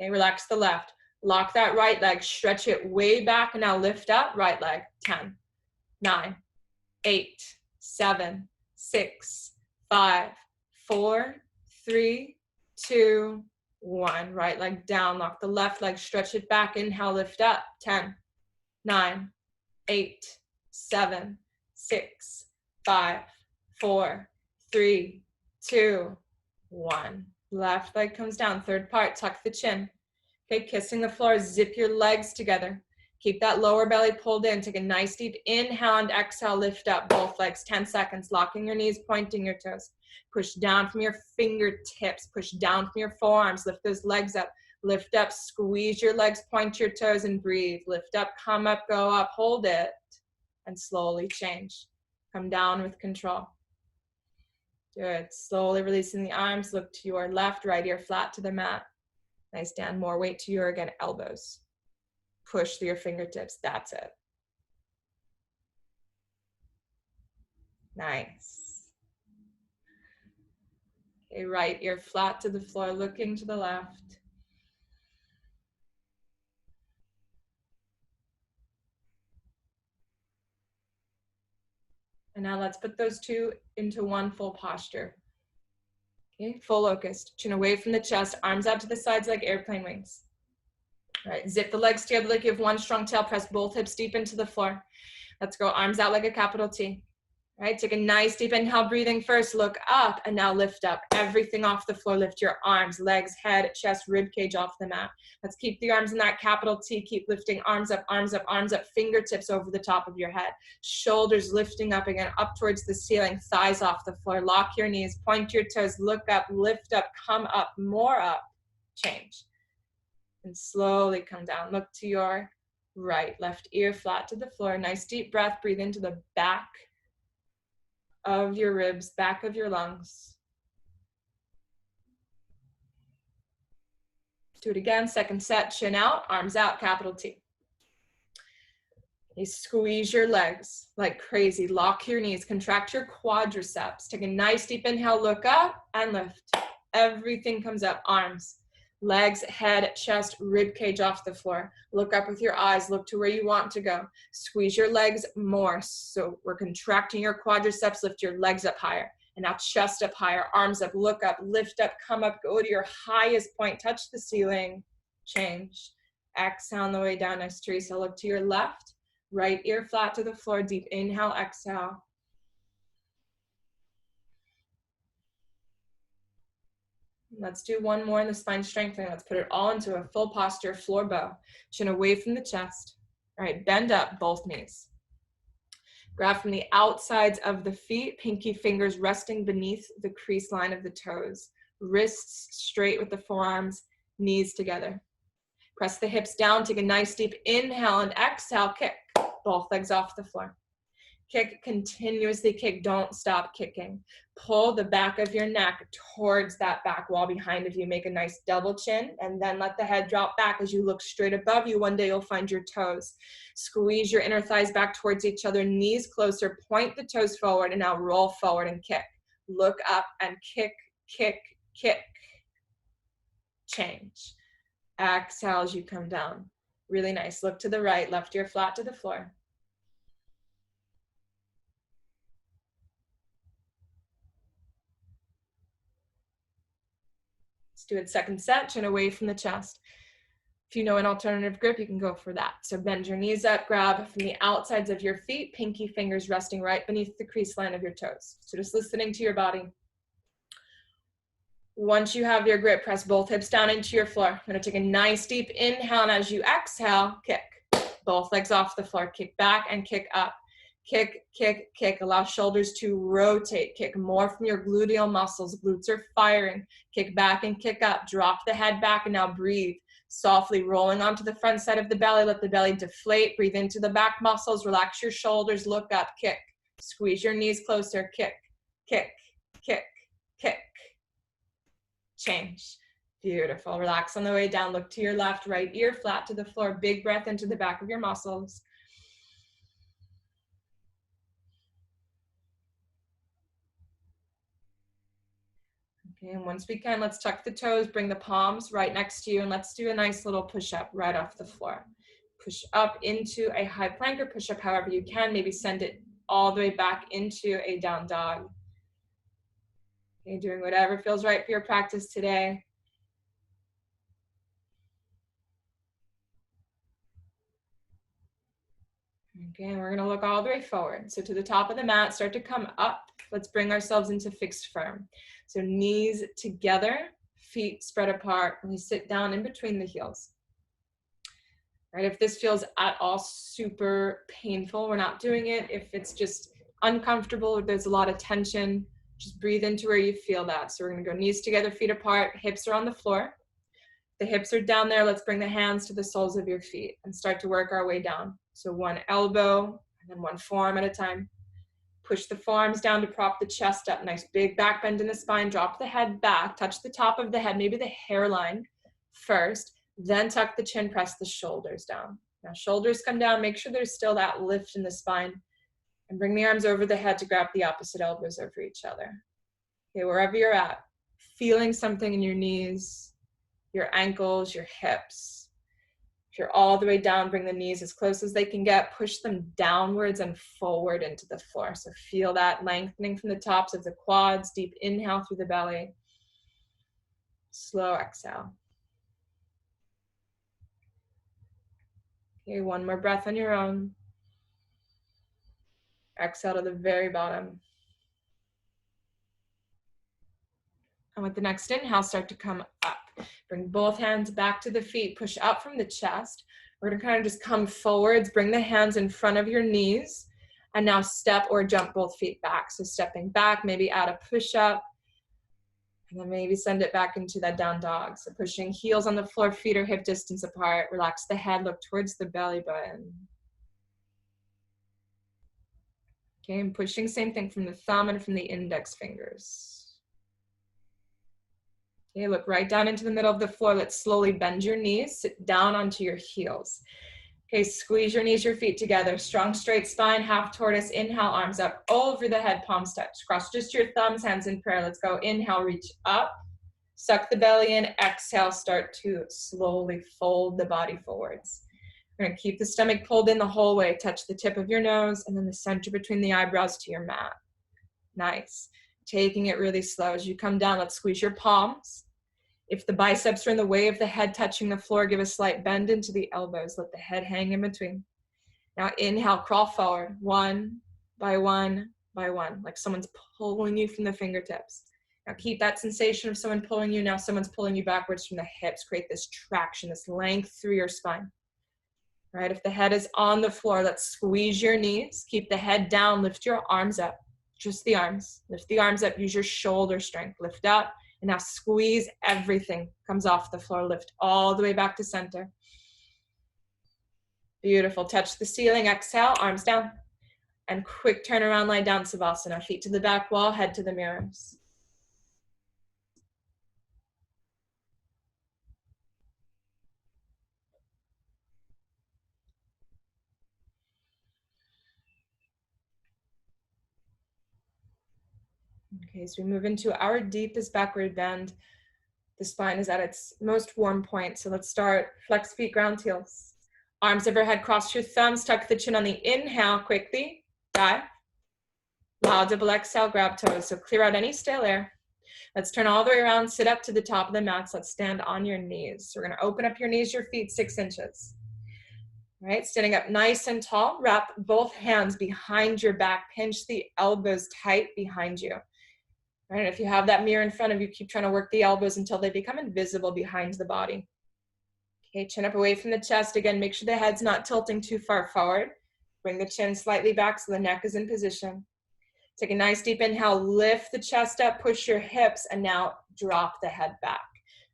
Okay, relax the left. Lock that right leg, stretch it way back, and now lift up, right leg. 10, 9, 8, 7, 6, 5, 4, 3, 2, 1. Right leg down, lock the left leg, stretch it back, inhale, lift up. 10, 9, 8, 7, 6, 5, 4, 3, 2, 1. Left leg comes down. Third part, tuck the chin. Okay, kissing the floor, zip your legs together. Keep that lower belly pulled in. Take a nice deep inhale and exhale, lift up both legs. 10 seconds, locking your knees, pointing your toes. Push down from your fingertips, push down from your forearms, lift those legs up. Lift up, squeeze your legs, point your toes, and breathe. Lift up, come up, go up, hold it, and slowly change. Come down with control. Good. Slowly releasing the arms. Look to your left, right ear flat to the mat. Nice, Dan. More weight to your, again, elbows. Push through your fingertips. That's it. Nice. Okay, right ear flat to the floor, looking to the left. And now let's put those two into one full posture. Okay, full locust. Chin away from the chest, arms out to the sides like airplane wings. All right, zip the legs together like you have one strong tail. Press both hips deep into the floor. Let's go arms out like a capital T. All right, take a nice deep inhale, breathing first. Look up and now lift up. Everything off the floor. Lift your arms, legs, head, chest, rib cage off the mat. Let's keep the arms in that capital T. Keep lifting arms up, arms up, arms up. Fingertips over the top of your head. Shoulders lifting up again, up towards the ceiling. Thighs off the floor. Lock your knees, point your toes, look up, lift up, come up, more up. Change. And slowly come down. Look to your right, left ear flat to the floor. Nice deep breath. Breathe into the back of your ribs, back of your lungs. Do it again. Second set, chin out, arms out, capital T. You squeeze your legs like crazy. Lock your knees, contract your quadriceps. Take a nice deep inhale, look up and lift. Everything comes up, arms. Legs, head, chest, rib cage off the floor. Look up with your eyes. Look to where you want to go. Squeeze your legs more. So we're contracting your quadriceps. Lift your legs up higher. And now chest up higher, arms up, look up, lift up, come up, go to your highest point, touch the ceiling, change. Exhale on the way down, nice Teresa. Look to your left, right ear flat to the floor, deep inhale, exhale. Let's do one more in the spine strengthening. Let's put it all into a full posture, floor bow. Chin away from the chest. All right, bend up both knees. Grab from the outsides of the feet, pinky fingers resting beneath the crease line of the toes. Wrists straight with the forearms, knees together. Press the hips down, take a nice deep inhale and exhale, kick. Both legs off the floor. Kick, continuously kick, don't stop kicking. Pull the back of your neck towards that back wall behind of you. Make a nice double chin and then let the head drop back as you look straight above you. One day you'll find your toes. Squeeze your inner thighs back towards each other, knees closer, point the toes forward and now roll forward and kick. Look up and kick, kick, kick. Change. Exhale as you come down. Really nice. Look to the right, left ear flat to the floor. Let's do it second set, chin away from the chest. If you know an alternative grip, you can go for that. So bend your knees up, grab from the outsides of your feet, pinky fingers resting right beneath the crease line of your toes. So just listening to your body. Once you have your grip, press both hips down into your floor. I'm going to take a nice deep inhale, and as you exhale, kick. Both legs off the floor, kick back and kick up. Kick, kick, kick. Allow shoulders to rotate. Kick more from your gluteal muscles. Glutes are firing. Kick back and kick up. Drop the head back and now breathe. Softly rolling onto the front side of the belly. Let the belly deflate. Breathe into the back muscles. Relax your shoulders. Look up. Kick. Squeeze your knees closer. Kick, kick, kick, kick. Change. Beautiful. Relax on the way down. Look to your left, right ear flat to the floor. Big breath into the back of your muscles. Okay, and once we can, let's tuck the toes, bring the palms right next to you, and let's do a nice little push-up right off the floor. Push up into a high plank or push-up however you can. Maybe send it all the way back into a down dog. Okay, doing whatever feels right for your practice today. Okay, and we're gonna look all the way forward. So to the top of the mat, start to come up. Let's bring ourselves into fixed firm. So knees together, feet spread apart, and we sit down in between the heels. Right, if this feels at all super painful, we're not doing it. If it's just uncomfortable, or there's a lot of tension, just breathe into where you feel that. So we're gonna go knees together, feet apart, hips are on the floor. The hips are down there. Let's bring the hands to the soles of your feet and start to work our way down. So one elbow and then one forearm at a time. Push the forearms down to prop the chest up. Nice big back bend in the spine. Drop the head back. Touch the top of the head, maybe the hairline first. Then tuck the chin, press the shoulders down. Now shoulders come down. Make sure there's still that lift in the spine. And bring the arms over the head to grab the opposite elbows over each other. Okay, wherever you're at, feeling something in your knees, your ankles, your hips. If you're all the way down, bring the knees as close as they can get. Push them downwards and forward into the floor. So feel that lengthening from the tops of the quads. Deep inhale through the belly. Slow exhale. Okay, one more breath on your own. Exhale to the very bottom. And with the next inhale, start to come up. Bring both hands back to the feet. Push up from the chest. We're going to kind of just come forwards. Bring the hands in front of your knees. And now step or jump both feet back. So stepping back, maybe add a push-up. And then maybe send it back into that down dog. So pushing heels on the floor, feet are hip distance apart. Relax the head, look towards the belly button. Okay, and pushing same thing from the thumb and from the index fingers. Okay, look right down into the middle of the floor. Let's slowly bend your knees, sit down onto your heels. Okay, squeeze your knees, your feet together. Strong straight spine, half tortoise. Inhale, arms up over the head, palms touch. Cross just your thumbs, hands in prayer. Let's go. Inhale, reach up. Suck the belly in, exhale, start to slowly fold the body forwards. We're gonna keep the stomach pulled in the whole way. Touch the tip of your nose and then the center between the eyebrows to your mat. Nice. Taking it really slow. As you come down, let's squeeze your palms. If the biceps are in the way of the head touching the floor, give a slight bend into the elbows. Let the head hang in between. Now inhale, crawl forward, one by one by one, like someone's pulling you from the fingertips. Now keep that sensation of someone pulling you. Now someone's pulling you backwards from the hips. Create this traction, this length through your spine. Right, if the head is on the floor, let's squeeze your knees. Keep the head down, lift your arms up. Just the arms. Lift the arms up, use your shoulder strength. Lift up, and now squeeze everything. Comes off the floor, lift all the way back to center. Beautiful, touch the ceiling, exhale, arms down. And quick turnaround, lie down, Savasana. Feet to the back wall, head to the mirrors. Okay, so we move into our deepest backward bend. The spine is at its most warm point. So let's start, flex feet, ground heels. Arms overhead, cross your thumbs, tuck the chin on the inhale, quickly, dive. Loud double exhale, grab toes. So clear out any stale air. Let's turn all the way around, sit up to the top of the mats. Let's stand on your knees. So we're gonna open up your knees, your feet 6 inches. All right, standing up nice and tall, wrap both hands behind your back, pinch the elbows tight behind you. All right, if you have that mirror in front of you, keep trying to work the elbows until they become invisible behind the body. Okay, chin up away from the chest. Again, make sure the head's not tilting too far forward. Bring the chin slightly back so the neck is in position. Take a nice deep inhale, lift the chest up, push your hips, and now drop the head back.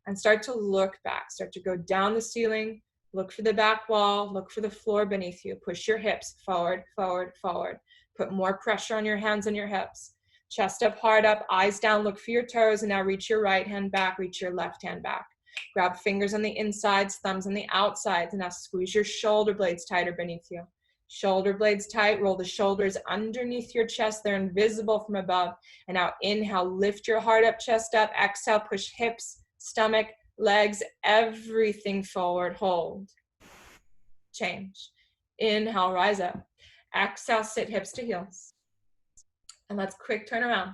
And start to look back. Start to go down the ceiling, look for the back wall, look for the floor beneath you. Push your hips forward, forward, forward. Put more pressure on your hands and your hips. Chest up, heart up, eyes down, look for your toes, and now reach your right hand back, reach your left hand back. Grab fingers on the insides, thumbs on the outsides, and now squeeze your shoulder blades tighter beneath you. Shoulder blades tight, roll the shoulders underneath your chest. They're invisible from above. And now inhale, lift your heart up, chest up. Exhale, push hips, stomach, legs, everything forward. Hold. Change. Inhale, rise up. Exhale, sit hips to heels. And let's quick turn around.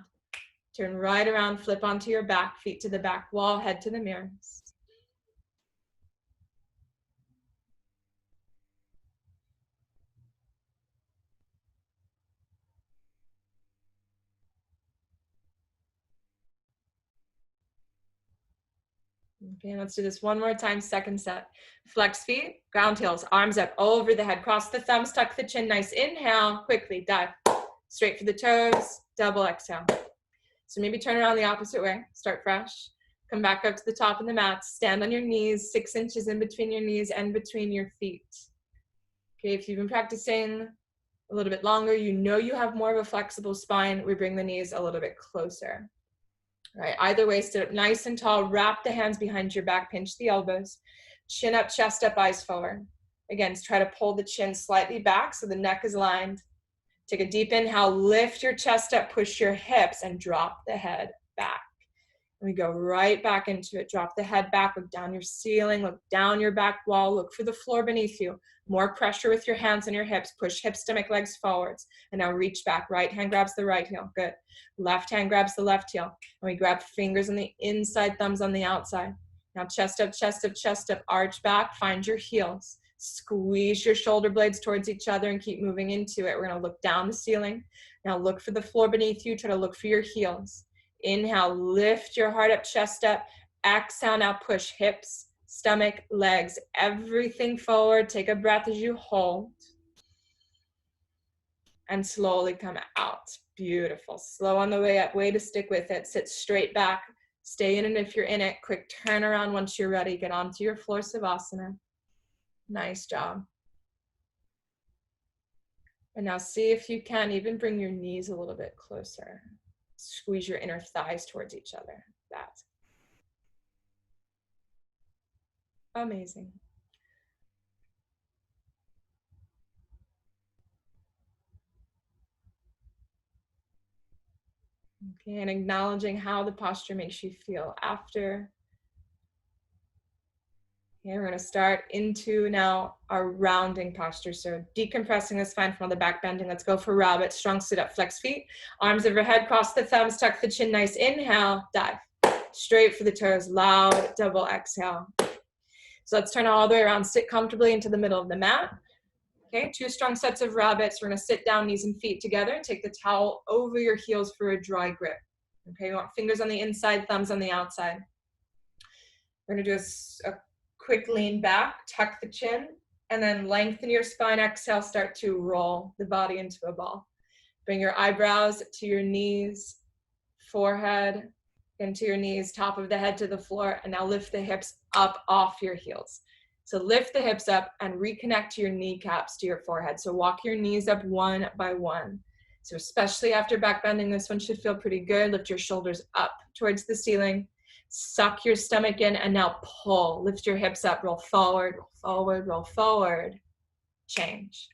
Turn right around, flip onto your back, feet to the back wall, head to the mirrors. Okay, let's do this one more time, second set. Flex feet, ground heels, arms up over the head, cross the thumbs, tuck the chin, nice inhale, quickly dive. Straight for the toes, double exhale. So maybe turn around the opposite way, start fresh. Come back up to the top of the mat, stand on your knees, 6 inches in between your knees and between your feet. Okay, if you've been practicing a little bit longer, you know you have more of a flexible spine. We bring the knees a little bit closer. All right, either way, sit up nice and tall, wrap the hands behind your back, pinch the elbows, chin up, chest up, eyes forward. Again, try to pull the chin slightly back so the neck is lined. Take a deep inhale, lift your chest up, push your hips, and drop the head back. And we go right back into it. Drop the head back, look down your ceiling, look down your back wall, look for the floor beneath you. More pressure with your hands and your hips. Push hips, stomach, legs forwards. And now reach back. Right hand grabs the right heel. Good. Left hand grabs the left heel. And we grab fingers on the inside, thumbs on the outside. Now chest up, chest up, chest up. Arch back. Find your heels. Squeeze your shoulder blades towards each other and keep moving into it. We're going to look down the ceiling. Now look for the floor beneath you. Try to look for your heels. Inhale, lift your heart up, chest up. Exhale, now push hips, stomach, legs, everything forward. Take a breath as you hold. And slowly come out. Beautiful. Slow on the way up. Way to stick with it. Sit straight back. Stay in it if you're in it. Quick turn around once you're ready. Get onto your floor Savasana. Nice job. And now see if you can even bring your knees a little bit closer. Squeeze your inner thighs towards each other. That's amazing. Okay, and acknowledging how the posture makes you feel after. Okay, we're going to start into now our rounding posture. So decompressing the spine from all the back bending. Let's go for rabbit. Strong sit up, flex feet. Arms overhead, cross the thumbs, tuck the chin. Nice inhale, dive. Straight for the toes, loud double exhale. So let's turn all the way around. Sit comfortably into the middle of the mat. Okay, 2 strong sets of rabbits. We're going to sit down, knees and feet together. Take the towel over your heels for a dry grip. Okay, you want fingers on the inside, thumbs on the outside. We're going to do a quick lean back, tuck the chin, and then lengthen your spine. Exhale, start to roll the body into a ball. Bring your eyebrows to your knees, forehead into your knees, top of the head to the floor, and now lift the hips up off your heels. So lift the hips up and reconnect to your kneecaps to your forehead. So walk your knees up one by one. So especially after back bending, this one should feel pretty good. Lift your shoulders up towards the ceiling. Suck your stomach in and now pull. Lift your hips up, roll forward, roll forward, roll forward. Change.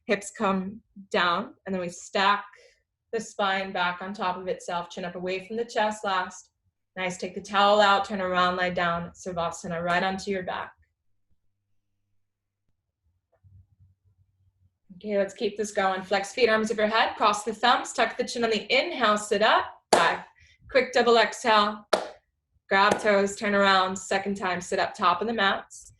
Hips come down and then we stack the spine back on top of itself, chin up away from the chest last. Nice, take the towel out, turn around, lie down, Savasana, right onto your back. Okay, let's keep this going. Flex feet, arms overhead, cross the thumbs, tuck the chin on the inhale, sit up, dive. Quick double exhale. Grab toes, turn around, second time, sit up top of the mats.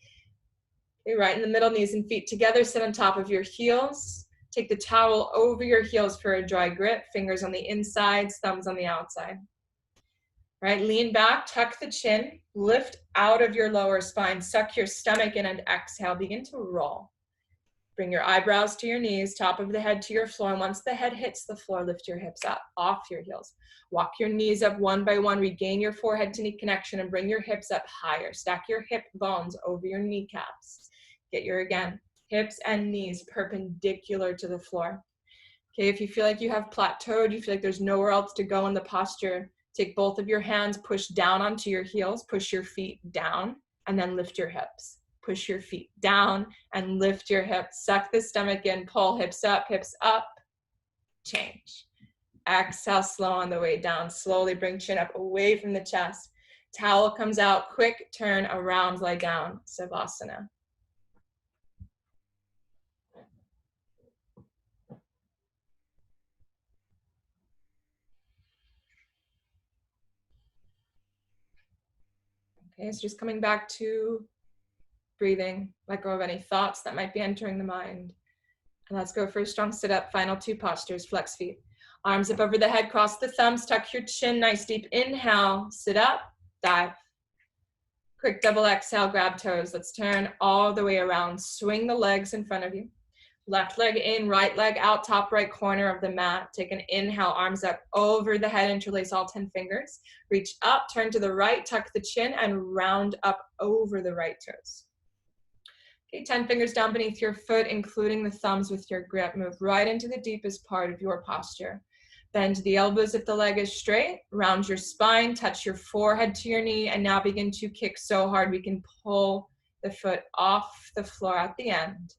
Okay, right in the middle, knees and feet together, sit on top of your heels. Take the towel over your heels for a dry grip, fingers on the insides, thumbs on the outside. Right, lean back, tuck the chin, lift out of your lower spine, suck your stomach in and exhale, begin to roll. Bring your eyebrows to your knees, top of the head to your floor. And once the head hits the floor, lift your hips up off your heels. Walk your knees up one by one. Regain your forehead to knee connection and bring your hips up higher. Stack your hip bones over your kneecaps. Get your, again, hips and knees perpendicular to the floor. Okay, if you feel like you have plateaued, you feel like there's nowhere else to go in the posture, take both of your hands, push down onto your heels, push your feet down, and then lift your hips. Push your feet down and lift your hips. Suck the stomach in, pull hips up, change. Exhale, slow on the way down. Slowly bring chin up away from the chest. Towel comes out, quick turn around, lie down, Savasana. Okay, so just coming back to breathing, let go of any thoughts that might be entering the mind. And let's go for a strong sit up, final 2 postures, flex feet. Arms up over the head, cross the thumbs, tuck your chin, nice deep inhale, sit up, dive. Quick double exhale, grab toes. Let's turn all the way around. Swing the legs in front of you. Left leg in, right leg out, top right corner of the mat. Take an inhale, arms up over the head, interlace all 10 fingers. Reach up, turn to the right, tuck the chin, and round up over the right toes. Okay, 10 fingers down beneath your foot, including the thumbs with your grip. Move right into the deepest part of your posture. Bend the elbows if the leg is straight. Round your spine, touch your forehead to your knee, and now begin to kick so hard we can pull the foot off the floor at the end.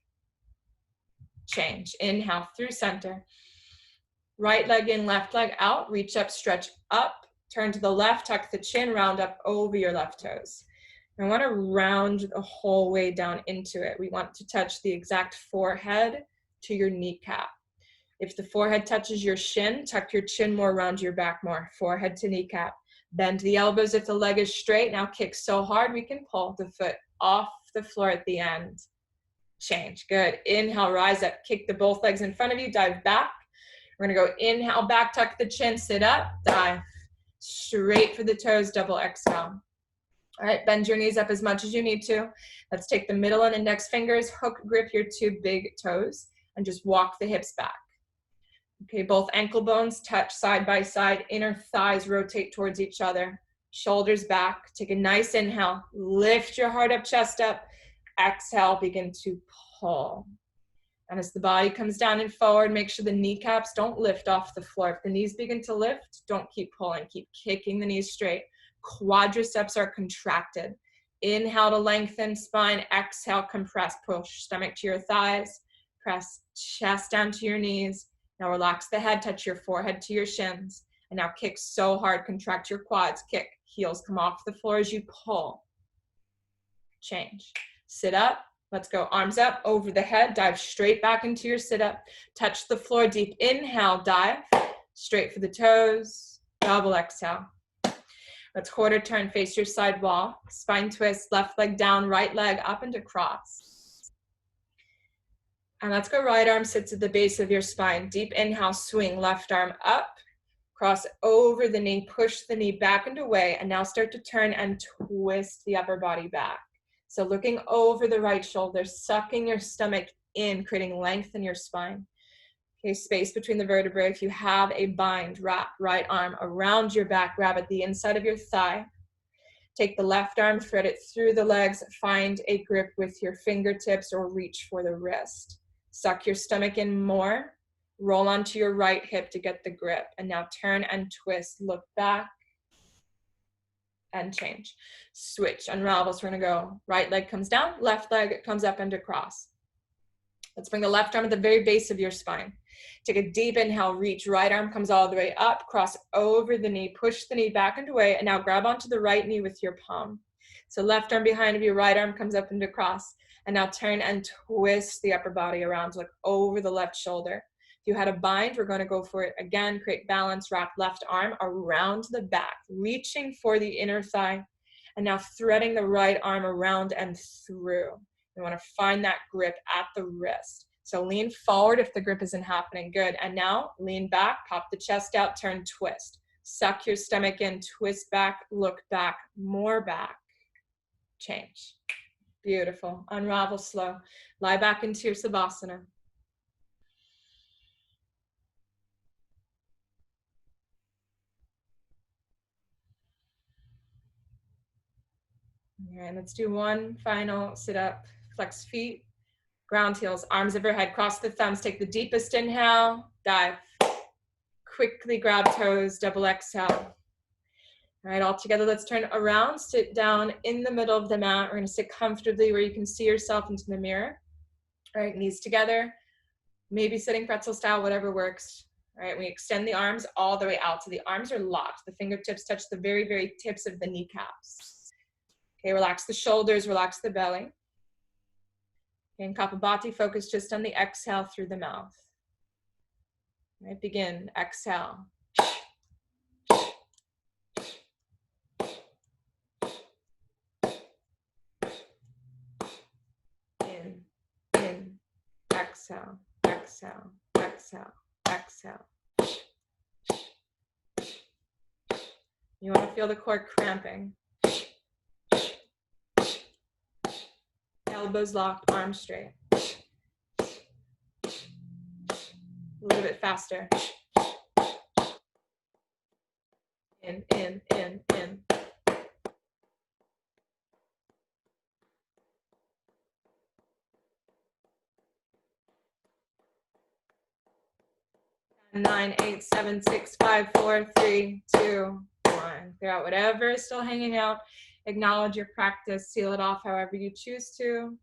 Change. Inhale through center. Right leg in, left leg out. Reach up, stretch up. Turn to the left, tuck the chin, round up over your left toes. I want to round the whole way down into it. We want to touch the exact forehead to your kneecap. If the forehead touches your shin, tuck your chin more, round your back more. Forehead to kneecap. Bend the elbows if the leg is straight. Now kick so hard we can pull the foot off the floor at the end. Change. Good. Inhale, rise up. Kick the both legs in front of you. Dive back. We're going to go inhale, back, tuck the chin, sit up, dive. Straight for the toes, double exhale. All right, bend your knees up as much as you need to. Let's take the middle and index fingers, hook grip your 2 big toes, and just walk the hips back. Okay, both ankle bones touch side by side, inner thighs rotate towards each other, shoulders back. Take a nice inhale, lift your heart up, chest up. Exhale, begin to pull. And as the body comes down and forward, make sure the kneecaps don't lift off the floor. If the knees begin to lift, don't keep pulling, keep kicking the knees straight. Quadriceps are contracted. Inhale to lengthen spine, exhale, compress, push stomach to your thighs, press chest down to your knees. Now relax the head, touch your forehead to your shins, And now kick so hard, contract your quads, kick. Heels come off the floor as you pull. Change. Sit up. Let's go. Arms up over the head. Dive straight back into your sit up. Touch the floor. Deep inhale. Dive. Straight for the toes. Double exhale. Let's quarter turn. Face your side wall. Spine twist. Left leg down. Right leg up into cross. And let's go. Right arm sits at the base of your spine. Deep inhale. Swing. Left arm up. Cross over the knee. Push the knee back and away. And now start to turn and twist the upper body back. So looking over the right shoulder, sucking your stomach in, creating length in your spine. Okay, space between the vertebrae. If you have a bind, wrap right arm around your back, grab at the inside of your thigh. Take the left arm, thread it through the legs, find a grip with your fingertips or reach for the wrist. Suck your stomach in more, roll onto your right hip to get the grip. And now turn and twist, look back, and change. Switch, unravel. So we're gonna go right leg comes down, left leg comes up and across. Let's bring the left arm at the very base of your spine. Take a deep inhale, reach, right arm comes all the way up, cross over the knee, push the knee back and away, and now grab onto the right knee with your palm. So left arm behind of you, right arm comes up and across, and now turn and twist the upper body around, look over the left shoulder. If you had a bind, we're going to go for it again. Create balance, wrap left arm around the back, reaching for the inner thigh, and now threading the right arm around and through. You want to find that grip at the wrist. So lean forward if the grip isn't happening. Good. And now lean back, pop the chest out, turn, twist. Suck your stomach in, twist back, look back, more back. Change. Beautiful. Unravel slow. Lie back into your Savasana. All right, let's do one final sit up. Flex feet, ground heels, arms overhead, cross the thumbs, take the deepest inhale, dive. Quickly grab toes, double exhale. All right, all together, let's turn around, sit down in the middle of the mat. We're gonna sit comfortably where you can see yourself into the mirror. All right, knees together, maybe sitting pretzel style, whatever works. All right, we extend the arms all the way out. So the arms are locked. The fingertips touch the very, very tips of the kneecaps. Okay, relax the shoulders, relax the belly. Okay, in Kapalabhati, focus just on the exhale through the mouth. All right, begin, exhale. In, exhale, exhale, exhale, exhale. You want to feel the core cramping. Elbows locked, arms straight. A little bit faster. In. 9, 8, 7, 6, 5, 4, 3, 2, 1. Clear out whatever is still hanging out. Acknowledge your practice. Seal it off however you choose to.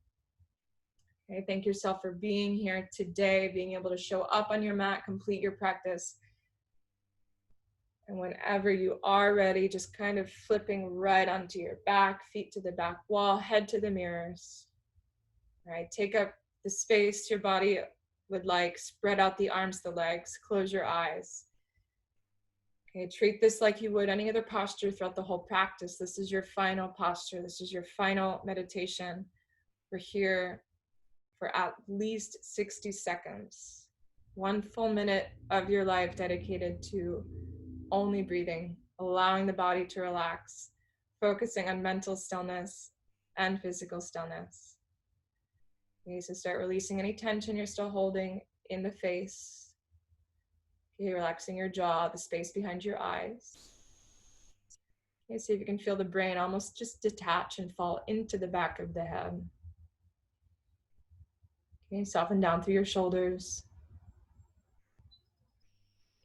Okay, thank yourself for being here today, being able to show up on your mat, complete your practice. And whenever you are ready, just kind of flipping right onto your back, feet to the back wall, head to the mirrors. All right, take up the space your body would like, spread out the arms, the legs, close your eyes. Okay, treat this like you would any other posture throughout the whole practice. This is your final posture. This is your final meditation. We're here for at least 60 seconds. 1 full minute of your life dedicated to only breathing, allowing the body to relax, focusing on mental stillness and physical stillness. Okay, so start releasing any tension you're still holding in the face. Okay, relaxing your jaw, the space behind your eyes. Okay, see if you can feel the brain almost just detach and fall into the back of the head. Okay, soften down through your shoulders.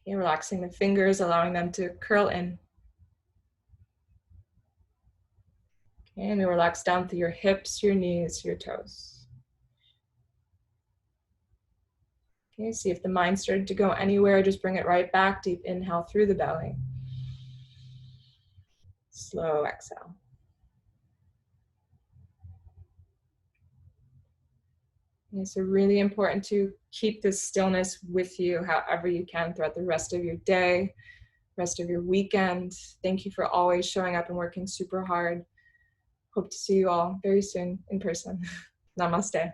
Okay, relaxing the fingers, allowing them to curl in. Okay, and we relax down through your hips, your knees, your toes. Okay, see if the mind started to go anywhere, just bring it right back. Deep inhale through the belly. Slow exhale. Okay, so really important to keep this stillness with you however you can throughout the rest of your day, rest of your weekend. Thank you for always showing up and working super hard. Hope to see you all very soon in person. Namaste.